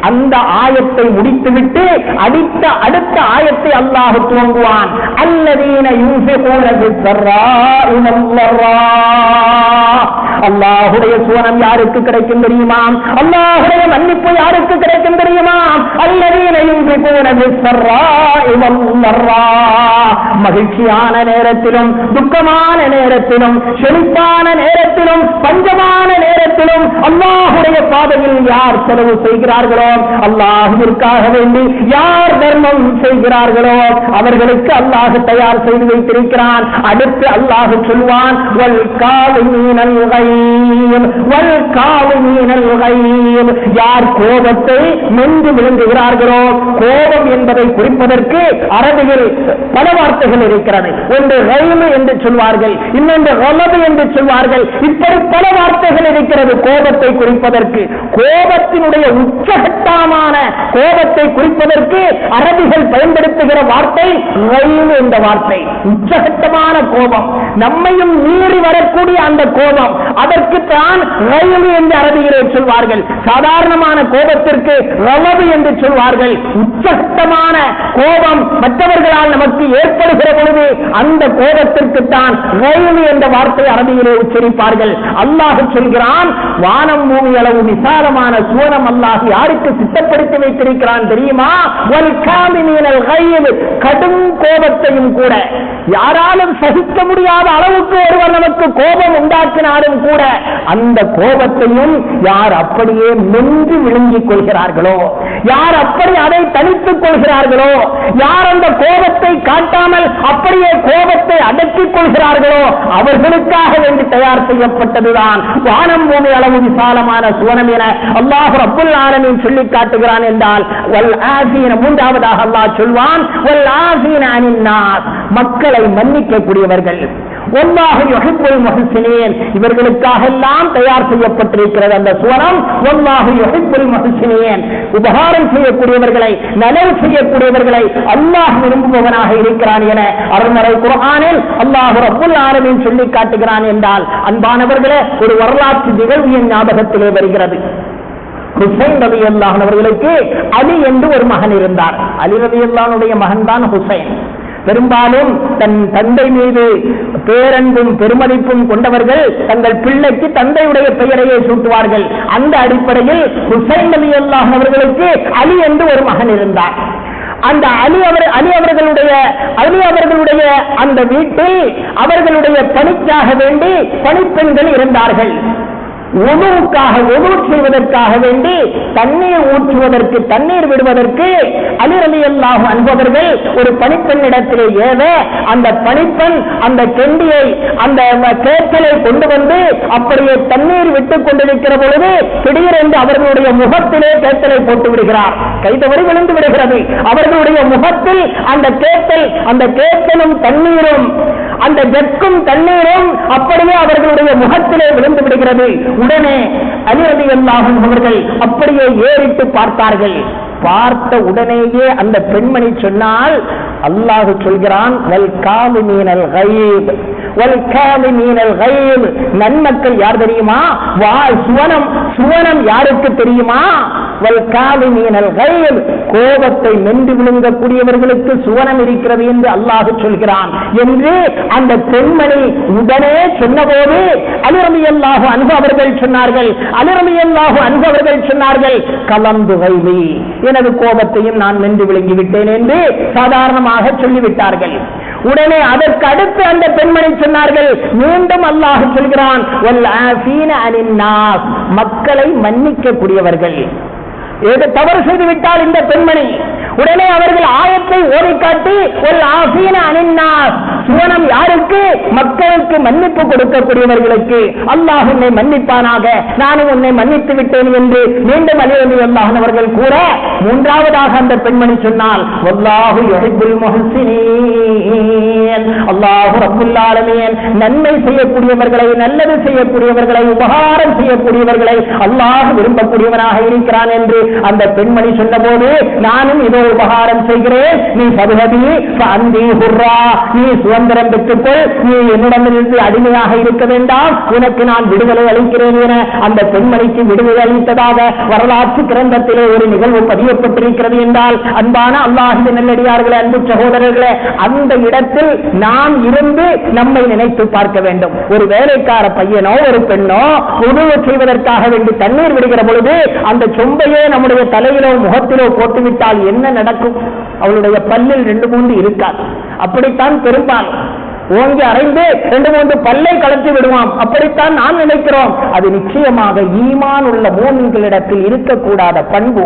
அந்த ஆயத்தை முடித்துவிட்டு அடுத்த ஆயத்தை அல்லாஹ் துவங்குவான். அல்லதீன யூன்ஃபிகூன பிஸ்ஸர்ராஇ வல் ضرா, அல்லாஹ்வுடைய சுவனம் யாருக்கு கிடைக்கும் தெரியுமா? அல்லாஹ்வுடைய மன்னிப்பு யாருக்கு கிடைக்கும் தெரியுமா? அல்லதீன யூன்ஃபிகூன பிஸ்ஸர்ராஇ வல் ضرா, மகிழ்ச்சியான நேரத்திலும் துக்கமான நேரத்திலும் செழிப்பான நேரத்திலும் பஞ்சமான நேரத்திலும் அல்லாஹ்வுடைய பாதையில் யார் செலவு செய்கிறார்களோ, அல்லாஹ்விற்காக வேண்டி யார் தர்மம் செய்கிறார்களோ அவர்களுக்கு அல்லாஹ் தயார் செய்து வைத்திருக்கிறான். அடுத்து அல்லாஹ் சொல்வான், வல் காலிமீனல் கைம் வல் காலிமீனல் கைம், யார் கோபத்தை மென்று விழுங்குகிறார்களோ. கோபம் என்பதை குறிப்பதற்கு அரபியில் பல வார்த்தைகள் இருக்கிறது. ஒன்று கைம் என்று சொல்வார்கள், இன்னொன்று கலபு என்று சொல்வார்கள். இப்படி பல வார்த்தைகள் இருக்கிறது கோபத்தை குறிப்பதற்கு. கோபத்தினுடைய உச்சகட்டமான கோபத்தை குறிப்பதற்கு அரபிகள் பயன்படுத்துகிற வார்த்தை கைம் என்ற வார்த்தை. உச்சகட்டமான கோபம், நம்மையும் மீறி வரக்கூடிய அந்த கோபம், அதற்கு தான் கைம் என்று அரபியிலே சொல்வார்கள். சாதாரணமான கோபத்திற்கு கலபு என்று சொல்வார்கள். உச்சகட்டமான கோபம் மற்றவர்களால் நமக்கு ஏற்படுகிற பொழுது அந்த கோபத்திற்கு தான் கைம் என்ற வார்த்தை அரபியிலே உச்சரிப்பார்கள். அல்லாஹ் சொல்கிறான், வானம் பூமி அளவு விசாலமான சுவனம் அல்லாஹ் யாருக்கு சித்தப்படுத்தி வைத்திருக்கிறான் தெரியுமா? வல் காலிமீனல் கைம், கடும் கோபத்தையும் கூட, யாராலும் சகிக்க முடியாத அளவுக்கு ஒருவர் நமக்கு கோபம் உண்டாக்கினாலும் கூட அந்த கோபத்தையும் யார் அப்படியே மென்று விழுங்கிக் கொள்கிறார்களோ, யார் அப்படி அதை தனித்துக் கொள்கிறார்களோ, யார் அந்த கோபத்தை காட்டாமல் அப்படியே கோபத்தை அடக்கிக் கொள்கிறார்களோ அவர்களுக்காக வேண்டி தயார் செய்யப்பட்டதுதான் வானம் பூமி அளவு விசாலமான சுவனம் என அல்லாஹ் ரப்பல் ஆலமீன் சொல்லி காட்டுகிறான். என்றால் வல் ஆஃபீன, மூன்றாவதாக அல்லாஹ் சொல்வான், வல் ஆஃபீன அனின் நாஸ், மக்களை மன்னிக்கக்கூடியவர்கள். வல்லாஹு யுஹிப்புல் முஹ்சினீன், இவர்களுக்காக எல்லாம் தயார் செய்யப்பட்டிருக்கிறது அந்த சுவனம். வல்லாஹு யுஹிப்புல் முஹ்சினீன், உபகாரம் செய்யக்கூடியவர்களை, நலவு செய்யக்கூடியவர்களை அல்லாஹ் விரும்புபவனாக இருக்கிறான் என அருள்மறை குர்ஆனில் அல்லாஹ் ரப்பல் ஆலமீன் சொல்லி காட்டுகிறான். என்றால் அன்பானவர்களே, ஒரு வரலாற்று நிகழ்வு என் ஞாபகத்திலே வருகிறது. ஹுசைன் ரலியல்லாஹு அன்ஹு அவர்களுக்கு அலி என்று ஒரு மகன் இருந்தார். அலி ரலியல்லாஹு அன்ஹுடைய மகன் தான் ஹுசைன். பெரும்பாலும் தன் தந்தை மீது பேரன்பும் பெருமதிப்பும் கொண்டவர்கள் தங்கள் பிள்ளைக்கு தந்தையுடைய பெயரையே சூட்டுவார்கள். அந்த அடிப்படையில் ஹுசைன் ரலியல்லாஹு அன்ஹு அவர்களுக்கு அலி என்று ஒரு மகன் இருந்தார். அந்த அலி அவர்களுடைய அந்த வீட்டில் அவர்களுடைய பணிக்காக வேண்டி பணிப்பெண்கள் இருந்தார்கள். உணவுக்காக செய்வதற்காக வேண்டி தண்ணீர் ஊற்றுவதற்கு, தண்ணீர் விடுவதற்கு அலி ரலியல்லாஹு அன்ஹு ஒரு பணிப்பெண்ணிடத்திலே ஏவ, அந்த பணிப்பெண் அந்த கெண்டியை, அந்த கேட்டலை கொண்டு வந்து அப்படியே தண்ணீர் விட்டுக் கொண்டிருக்கிற பொழுது திடீரென்று அவர்களுடைய முகத்திலே கேட்டலை போட்டு விடுகிறார். கைதவறி விழுந்து விடுகிறது. அவர்களுடைய முகத்தில் அந்த கேட்டலும் தண்ணீரும், அந்த ஜக்கும் தண்ணீரும் அப்படியே அவர்களுடைய முகத்திலே விழுந்து விடுகிறது. உடனே அலி ரலியல்லாஹு அன்ஹு அவர்கள் அப்படியே ஏறிட்டு பார்த்தார்கள். பார்த்த உடனேயே அந்த பெண்மணி சொன்னால், அல்லாஹ் சொல்கிறான், நன்மக்கள் யார் தெரியுமா? சுவனம் யாருக்கு தெரியுமா? கோபத்தை மென்று விழுங்கக்கூடியவர்களுக்கு சுவனம் இருக்கிறது என்று அல்லாஹ் சொல்கிறான் என்று அந்த பெண்மணி உடனே சொன்னபோது அலி ரலியல்லாஹு அன்ஹு அவர்கள் சொன்னார்கள், கலந்து வைவி, எனது கோபத்தையும் நான் மென்று விழுங்கி விட்டேன் என்று சாதாரணமாக சொல்லிவிட்டார்கள். உடனே அதற்கு அடுத்து அந்த பெண்மணி சொன்னார்கள், மீண்டும் அல்லாஹ் சொல்கிறான், மக்களை மன்னிக்க கூடியவர்கள். ஏதோ தவறு செய்து விட்டால் இந்த பெண்மணி, உடனே அவர்கள் ஆயத்தை ஓடி காட்டி, சுவனம் யாருக்கு? மக்களுக்கு மன்னிப்பு கொடுக்கக்கூடியவர்களுக்கு. அல்லாஹ் உன்னை மன்னிப்பானாக, நானும் உன்னை மன்னித்து விட்டேன் என்று மீண்டும் அலி ரலியல்லாஹு அவர்கள் கூற, மூன்றாவதாக அந்த பெண்மணி சொன்னால், வல்லாஹு யுஹிப்புல் முஹ்சினீன், அல்லாஹ் ரப்புல் ஆலமீன் நன்மை செய்யக்கூடியவர்களை, நல்லது செய்யக்கூடியவர்களை, உபகாரம் செய்யக்கூடியவர்களை அல்லாஹ் விரும்பக்கூடியவனாக இருக்கிறான் என்று அந்த பெண்மணி சொன்னபோது, நானும் இதோ உபகாரம் செய்கிறேன், நீ சதுகதி அந்தி ஹுர்ரா, நீ சுதந்திரம் பெற்றுக்கொள், நீ என்னிடமிருந்து அடிமையாக இருக்க வேண்டாம், உனக்கு நான் விடுதலை அளிக்கிறேன் என அந்த பெண்மணிக்கு விடுதலை அளித்ததாக வரலாற்று கிரந்தத்திலே ஒரு நிகழ்வு பதியப்பட்டிருக்கிறது என்றால், அன்பான அல்லாஹ்வின் நல்லடியார்களே, அன்பு சகோதரர்களே, அந்த இடத்தில் நாம் இருந்து நம்மை நினைத்து பார்க்க வேண்டும். ஒரு வேலைக்கார பையனோ ஒரு பெண்ணோ உணவு செய்வதற்காக வேண்டி தண்ணீர் விடுகிற பொழுது அந்த சொம்பையே நம்முடைய தலையிலோ முகத்திலோ போட்டுவிட்டால் என்ன நடக்கும்? அவளுடைய பல்லில் 2-3 இருக்காது. அப்படித்தான் பெரும்பாலும் ஓங்கி அறைந்து 2-3 பல்லை கலத்தி விடுவான். அப்படித்தான் நான் நினைக்கிறோம். அது நிச்சயமாக ஈமான் உள்ள மூமின்களிடத்தில் இருக்கக்கூடாத பண்பு.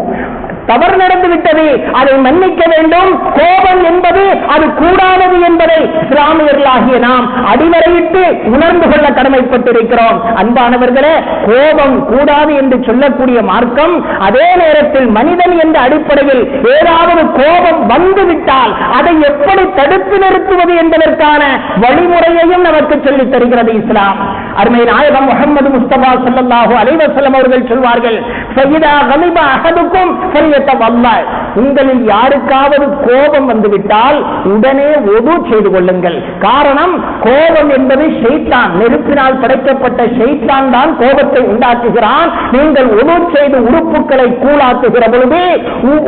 தவறு நடந்து விட்டது, அதை மன்னிக்க வேண்டும். கோபம் என்பது அது கூடாதது என்பதை இஸ்லாமியர்களாகிய நாம் அடிவரையிட்டு உணர்ந்து கொள்ள கடமைப்பட்டிருக்கிறோம். அன்பானவர்களே, கோபம் கூடாது என்று சொல்லக்கூடிய மார்க்கம், அதே நேரத்தில் மனிதன் என்ற அடிப்படையில் ஏதாவது கோபம் வந்துவிட்டால் அதை எப்படி தடுத்து நிறுத்துவது என்பதற்கான வழிமுறையையும் நமக்கு சொல்லித் தருகிறது இஸ்லாம். அருமை நாயகம் முஹம்மது முஸ்தபா ஸல்லல்லாஹு அலைஹி வஸல்லம் அவர்கள் சொல்வார்கள், சய்யிதா கலிப அஹதுக்கும் உங்களில் யாருக்காவது கோபம் வந்துவிட்டால் உடனே ஒது செய்து கொள்ளுங்கள். காரணம், கோபம் என்பது ஷைத்தான், நெருப்பினால் படைக்கப்பட்ட ஷைத்தான் தான் கோபத்தை உண்டாக்குகிறான். நீங்கள் ஒது செய்து உறுப்புகளை கூழாக்குகிற பொழுது,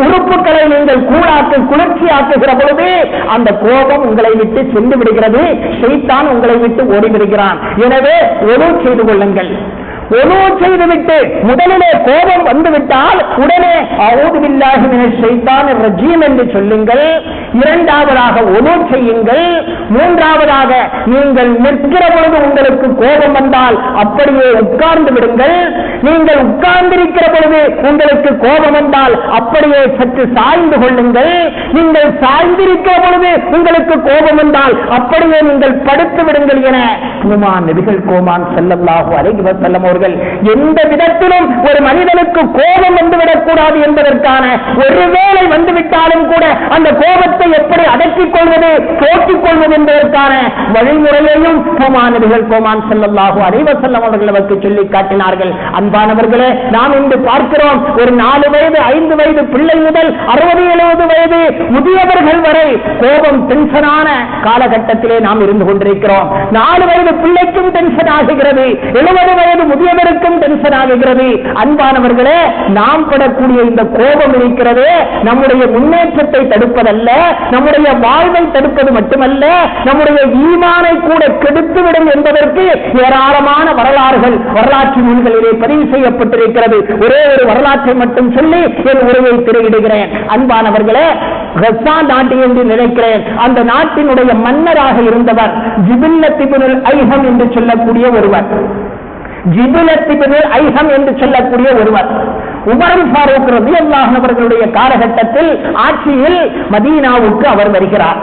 உறுப்புகளை நீங்கள் குளிர்ச்சியாக்குகிற பொழுது அந்த கோபம் உங்களை விட்டு சென்று விடுகிறது, ஷைத்தான் உங்களை விட்டு ஓடிவிடுகிறான். எனவே ஒது செய்து கொள்ளுங்கள். ஒழுவு செய்துவிட்டு முதலிலே கோபம் வந்துவிட்டால் உடனே அஊது பில்லாஹி மினஷ் ஷைத்தானிர் ரஜீம் என்று சொல்லுங்கள். இரண்டாவதாக ஒழுவு செய்யுங்கள். மூன்றாவதாக நீங்கள் நிற்கிற பொழுது உங்களுக்கு கோபம் வந்தால் அப்படியே உட்கார்ந்து விடுங்கள். நீங்கள் உட்கார்ந்திருக்கிற பொழுது உங்களுக்கு கோபம் வந்தால் அப்படியே சற்று சாய்ந்து கொள்ளுங்கள். நீங்கள் சாய்ந்திருக்கிற பொழுது உங்களுக்கு கோபம் வந்தால் அப்படியே நீங்கள் படுத்து விடுங்கள் என நபிகள் கோமான் ஸல்லல்லாஹு அலைஹி வஸல்லம் எந்த விதத்திலும் ஒரு மனிதனுக்கு கோபம் வந்துவிடக் கூடாது என்பதற்கான, ஒருவேளை வந்துவிட்டாலும் கூட அந்த கோபத்தை எப்படி அடக்கிக் கொள்வது, போக்கிக் கொள்வது என்பதற்கான வழிமுறையையும் நபிகள் கோமான் ஸல்லல்லாஹு அலைஹி வஸல்லம் அவர்கள் நமக்கு சொல்லி காட்டினார்கள். அன்பானவர்களே, நாம் இன்று பார்க்கிறோம், ஒரு 4 வயது 5 வயது பிள்ளை முதல் 60-70 வயது முதியவர்கள் வரை கோபம் டென்ஷனான காலகட்டத்திலே நாம் இருந்து கொண்டிருக்கிறோம். 4 வயது பிள்ளைக்கும் டென்ஷன் ஆகுகிறது, 70 வயது முதியவருக்கும் டென்ஷன் ஆகுகிறது. அன்பானவர்களே, நாம் படக்கூடிய இந்த கோபம் இருக்கிறது நம்முடைய முன்னேற்றத்தை தடுப்பதல்ல, நம்முடைய வாழ்வை தடுப்பது மட்டுமல்ல, நம்முடைய ஈமானை கூட கெடுத்துவிடும் என்பதற்கு ஏராளமான வரலாற்று நூல்களிலே பதிவு செய்யப்பட்டிருக்கிறது. ஒரே ஒரு வரலாற்றை மட்டும் சொல்லி என் உரையை திரையிடுகிறேன். அன்பானவர்களே, கஸ்ஸான் நாட்டு என்று நினைக்கிறேன், அந்த நாட்டினுடைய மன்னராக இருந்தவர் ஜிபில்லத் இப்னுல் ஐஹம் என்று சொல்லக்கூடிய ஒருவர். ஜிபிலத் இப்னு ஐஹம் என்று சொல்லக்கூடிய ஒருவர் உமர் ஃபாரூக் ரலியல்லாஹு அன்ஹு அவர்களுடைய காலகட்டத்தில் ஆட்சியில் மதீனாவுக்கு அவர் வருகிறார்.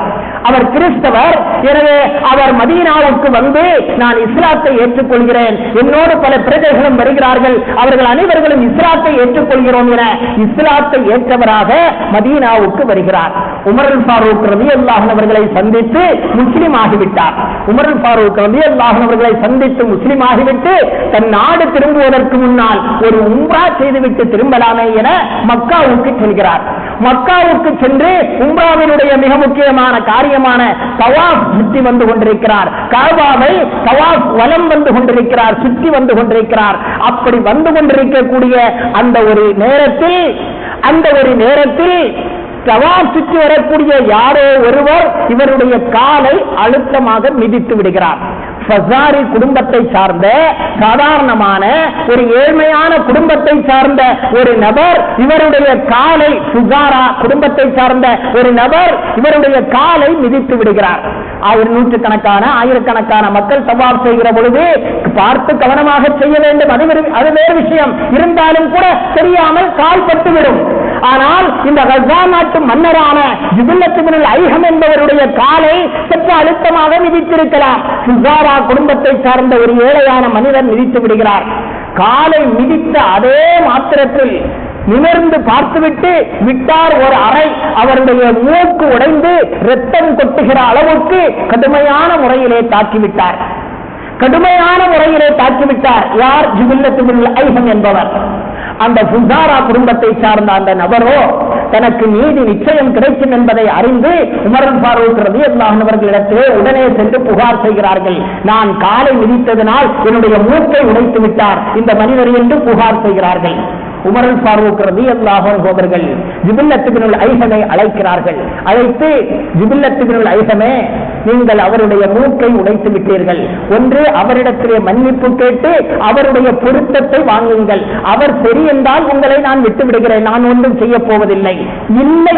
அவர் கிறிஸ்தவர். எனவே அவர் மதீனாவுக்கு வந்து நான் இஸ்லாத்தை ஏற்றுக்கொள்கிறேன், என்னோடு பல பிரஜைகளும் வருகிறார்கள், அவர்கள் அனைவர்களும் இஸ்லாத்தை ஏற்றுக்கொள்கிறோம் என இஸ்லாத்தை ஏற்றவராக மதீனாவுக்கு வருகிறார். உமர் ஃபாரூக் ரலியல்லாஹு அன்ஹு அவர்களை சந்தித்து முஸ்லிம் ஆகிவிட்டார். உமர் ஃபாரூக் ரலியல்லாஹு அன்ஹு அவர்களை சந்தித்து முஸ்லிம் ஆகிவிட்டு தன் நாடு திரும்புவதற்கு முன்னால் ஒரு உம்ரா செய்துவிட்டு திரும்பலாமே என மக்காவுக்கு செல்கிறார். மக்காவுக்கு சென்று உம்ராவினுடைய மிக முக்கியமான காரியமான தவாஃப் சுற்றி வந்து கொண்டிருக்கிறார். கஅபாவை தவாஃப் வலம் வந்து கொண்டிருக்கிறார், சுற்றி வந்து கொண்டிருக்கிறார். அப்படி வந்து கொண்டிருக்கக்கூடிய அந்த ஒரு நேரத்தில் தவாஃப் சுற்றி வரக்கூடிய யாரோ ஒருவர் இவருடைய காலை அழுத்தமாக மிதித்து விடுகிறார். ஃபஸாரி குடும்பத்தை சார்ந்த சாதாரணமான ஒரு ஏழ்மையான குடும்பத்தை சார்ந்த ஒரு நபர் இவருடைய காலை, ஃபுசாரா குடும்பத்தை சார்ந்த ஒரு நபர் இவருடைய காலை மிதித்து விடுகிறார். நூற்றுக்கணக்கான ஆயிரக்கணக்கான மக்கள் தவாஃப் செய்கிற பொழுது பார்த்து கவனமாக செய்ய வேண்டும், அது வேறு விஷயம். இருந்தாலும் கூட தெரியாமல் கால் பட்டுவிடும். ஆனால் இந்த கஸா நாட்டு மன்னரான ஜிபில்லத் இப்னு ஐஹம் என்பவருடைய காலை சற்று அழுத்தமாக மிதித்திருக்கலாம். ஃபுசாரா குடும்பத்தை சார்ந்த ஒரு ஏழையான மனிதன் மிதித்து விடுகிறார். காலை மிதித்த அதே மாத்திரத்தில் நிமிர்ந்து பார்த்துவிட்டு விட்டார் ஒரு அறை. அவருடைய மூக்கு உடைந்து இரத்தம் கொட்டுகிற அளவுக்கு கடுமையான முறையிலே தாக்கிவிட்டார். யார்? ஜிபில்லத் இப்னு ஐஹம் என்பவர். அந்த ஃபுசாரா குடும்பத்தை சார்ந்த அந்த நபரோ தனக்கு நீதி நிச்சயம் கிடைக்கும் என்பதை அறிந்து உமர் ஃபாரூக் ரலியல்லாஹு அன்ஹு அவர்களிடத்திலே உடனே சென்று புகார் செய்கிறார்கள். நான் காலை மிதித்ததனால் என்னுடைய மூக்கை உடைத்து விட்டார் இந்த மனிதர் என்று புகார் செய்கிறார்கள். உமர் ஃபாரூக் ரலியல்லாஹு அன்ஹு அவர்கள் ஜிபில்லத் இப்னு ஐஹமை அழைக்கிறார்கள். அழைத்து, ஜிபில்லத் இப்னு ஐஹமே, நீங்கள் அவருடைய மூக்கை உடைத்து விட்டீர்கள். ஒன்று, அவரிடத்திலே மன்னிப்பு கேட்டு அவருடைய பொருத்தத்தை வாங்குங்கள். அவர் சரி என்றால் உங்களை நான் விட்டு விடுகிறேன், நான் ஒன்றும் செய்ய போவதில்லை. இல்லை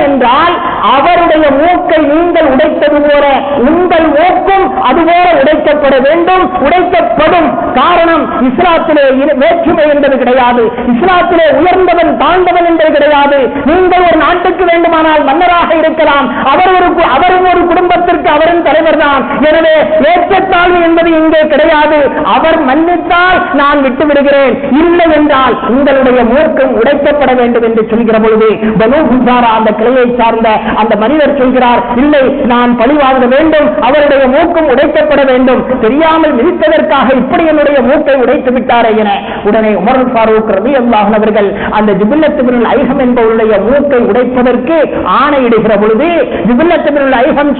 என்றால் அவருடைய மூக்கை நீங்கள் உடைத்தது போல உங்கள் மூக்கும் அதுபோல உடைக்கப்பட வேண்டும், உடைக்கப்படும். காரணம், இஸ்லாத்திலே வேற்றுமை என்பது கிடையாது, இஸ்லாத்திலே உயர்ந்தவன் தாழ்ந்தவன் என்பது கிடையாது. நீங்கள் ஒரு நாட்டுக்கு வேண்டுமானால் மன்னராக இருக்கலாம், அவரும் ஒரு குடும்பத்திற்கு அவரின் தலைவர் தான். எனவே ஏற்றத்தாழ்வு என்பது இங்கே கிடையாது. அவர் மன்னித்தால் நான் விட்டு விடுகிறேன், இல்லை என்றால் உங்களுடைய மூக்கம் உடைக்கப்பட வேண்டும் என்று சொல்கிற பொழுது பனூ ஃபுசாரா அந்த கிளையை சார்ந்த அந்த மனிதர் சொல்கிறார், இல்லை, நான் பழிவாங்க வேண்டும், அவருடைய மூக்கம் உடைக்கப்பட வேண்டும், தெரியாமல் மிதித்ததற்காக இப்படி என்னுடைய மூக்கை உடைத்து விட்டாரே என உடனே உமர் ஃபாரூக் ரலியல்லாஹு அன்ஹு அவர்கள் அந்த ஜிபில்லத் இப்னு ஐஹம் என்பவருடைய மூக்கை உடைப்பதற்கு ஆணையிடுகிற பொழுது ஜிபில்லத் இப்னு ஐஹம்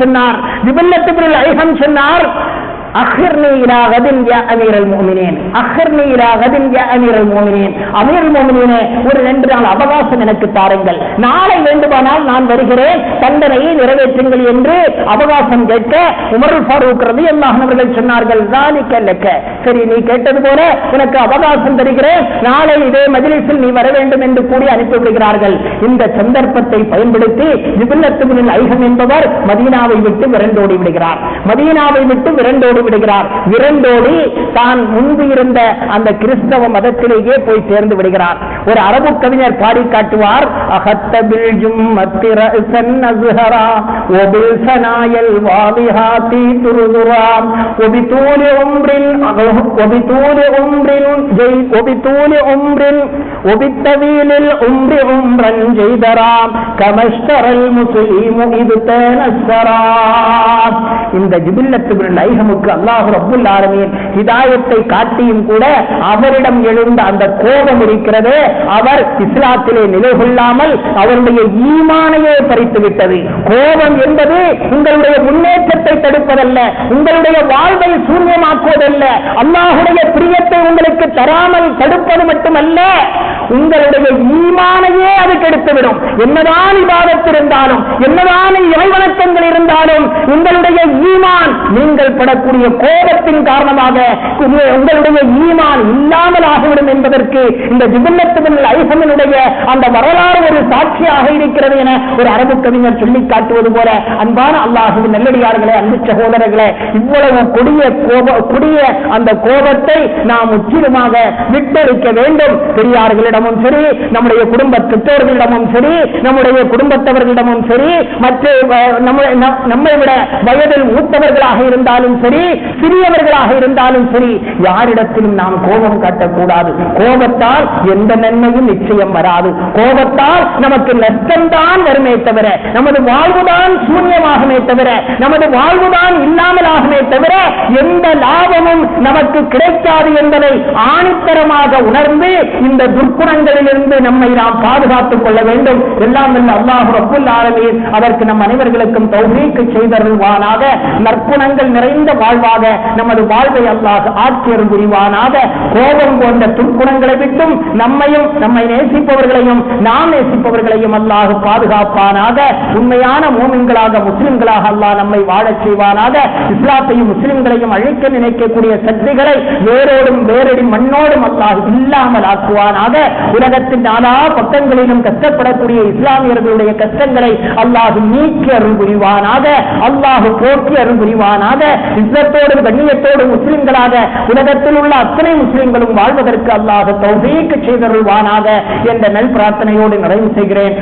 சொன்னார், அஹ்ர்னி இலா கதின் யா அமீரல் முஃமினீன், அஹ்ர்னி இலா கதின் யா அமீரல் முஃமினீன், அமீருல் முஃமினீனே, ஒரு 2 நாள் அவகாசம் எனக்கு தாருங்கள், நாளை வேண்டுமானால் நான் வருகிறேன், தண்டனையை நிறைவேற்றுங்கள் என்று அவகாசம் கேட்க உமர் ஃபாரூக் ரலியல்லாஹு அன்ஹு அவர்கள் சொன்னார்கள், ஸாலிக லக்க, சரி, நீ கேட்டது போல உனக்கு அவகாசம் தருகிறேன், நாளை இதே மஜ்லிஸில் நீ வர வேண்டும் என்று கூறி அனுப்பிவிடுகிறார்கள். இந்த சந்தர்ப்பத்தை பயன்படுத்தி ஜிபில்லத் இப்னு ஐஹம் என்பவர் மதீனாவை விட்டு விரண்டோடி விடுகிறார். விரண்டோடி தான் முன்பு இருந்த அந்த கிறிஸ்தவ மதத்திலேயே போய் சேர்ந்து விடுகிறார். ஒரு அரபு கவிஞர் பாடி காட்டுவார், அஹத்தபில் ஜும்மத்தி ரஅஸன் அஸ்ஹரா வபில் சனாயல் வாதிஹாதி துர்துரா வபிதூலி உம்ரின் வபித்தவீலில் உம்ரி உம்ரன் ஜைதரா கமஷ்தரல் முஸ்லிமு இப்தனஸ்ஸரா. இந்த ஜிபில்லத் இப்னு ஐஹமுக்கு அல்லாஹ் ரப்புல் ஆலமீன் ஹிதாயத்தை காட்டியும் கூட அவரிடம் எழுந்த அந்த கோபம் இருக்கிறது, அவர் இஸ்லாத்திலே நிலைகொள்ளாமல் அவருடைய ஈமானையே பறித்து விட்டது. கோபம் என்பது உங்களுடைய முன்னேற்றத்தை தடுப்பதல்ல, உங்களுடைய வாழ்வை சூன்யமாக்குவதல்ல, அல்லாஹுடைய பிரியத்தை உங்களுக்கு தராமல் தடுப்பது மட்டுமல்ல, உங்களுடைய ஈமானையே அது கெடுத்துவிடும். என்னதான் இபாதத் இருந்தாலும், என்னதான் இறைவணக்கங்கள் இருந்தாலும், உங்களுடைய ஈமான், நீங்கள் படக்கூடிய கோபத்தின் காரணமாக உங்களுடைய ஈமான் இல்லாமல் ஆகிவிடும் என்பதற்கு இந்த ஜிபுல்லத்துபின் ஐஹமினுடைய அந்த வரலாறு ஒரு சாட்சியாக இருக்கிறது என ஒரு அரபு கவிஞர் சொல்லி காட்டுவது போல, அன்பான அல்லாஹ்வின் நல்லடியார்களே, அன்பு சகோதரர்களே, இவ்வளவு கொடிய அந்த கோபத்தை நாம் முற்றிலுமாக விட்டொழிக்க வேண்டும். பெரியார்களிடமும் சரி, நம்முடைய குடும்ப பெற்றோர்களிடமும் சரி, நம்முடைய குடும்பத்தவர்களிடமும் சரி, மற்ற நம்மை விட வயதில் மூத்தவர்களாக இருந்தாலும் சரி, சிறியவர்களாக இருந்தாலும் சரி, யாரிடத்திலும் நாம் கோபம் காட்டக்கூடாது. கோபத்தால் எந்த நன்மையும் நிச்சயம் வராது. கோபத்தால் நமக்கு நஷ்டம்தான் வருமே தவிர, நமது வாழ்வுதான் சூன்யமாகுமே தவிர, நமது வாழ்வுதான் இல்லாமல் ஆகுமே தவிர எந்த லாபமும் நமக்கு கிடைக்காது என்பதை ஆணித்தரமாக உணர்ந்து இந்த துர்க்குணங்களிலிருந்து நம்மை நாம் பாதுகாத்துக் கொள்ள வேண்டும். எல்லாம் அல்லாஹ் ரப்புல் ஆலமீன் அதற்கு நம் அனைவர்களுக்கும் தௌஃபீக் செய்தருள்வானாக. நற்குணங்கள் நிறைந்த வாழ்வாக நமது வாழ்வை அல்லாஹ் ஆட்சியர் புரிவானாக. கோபம் போன்ற துர்க்குணங்களை விட்டும் நம்மையும் நம்மை நேசிப்பவர்களையும் நாம் நேசிப்பவர்களையும் அல்லாஹ் பாதுகாப்பானாக. உண்மையான மூமின்களாக முஸ்லிம்களாக அல்லாஹ் நம்மை வாழச் செய்வானாக. இஸ்லாத்தையும் முஸ்லிம்களையும் அழிக்க நினைக்கக்கூடிய சக்திகளை வேரோடும் வேரடி மண்ணோடும் அல்லாஹ் இல்லாமல் ஆக்குவானாக. உலகத்தின் நாலா பக்கங்களிலும் கஷ்டப்படக்கூடிய இஸ்லாமியர்களுடைய கஷ்டங்களை அல்லாஹ் நீக்கி அருள் புரிவானாக. அல்லாஹ் போக்கி அருள் புரிவானாக. இஸ்லத்தோடும் கண்ணியத்தோடும் முஸ்லிம்களாக உலகத்தில் உள்ள அத்தனை முஸ்லிம்களும் வாழ்வதற்கு அல்லாஹ் தௌஃபீக் செய்தருள்வானாக என்ற நல் பிரார்த்தனையோடு நிறைவு செய்கிறேன்.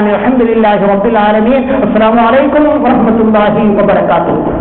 அல்ஹம்துலில்லாஹி ரப்பில் ஆலமீன். அஸ்ஸலாமு அலைக்கும் வரஹ்மத்துல்லாஹி வபரகாத்துஹு.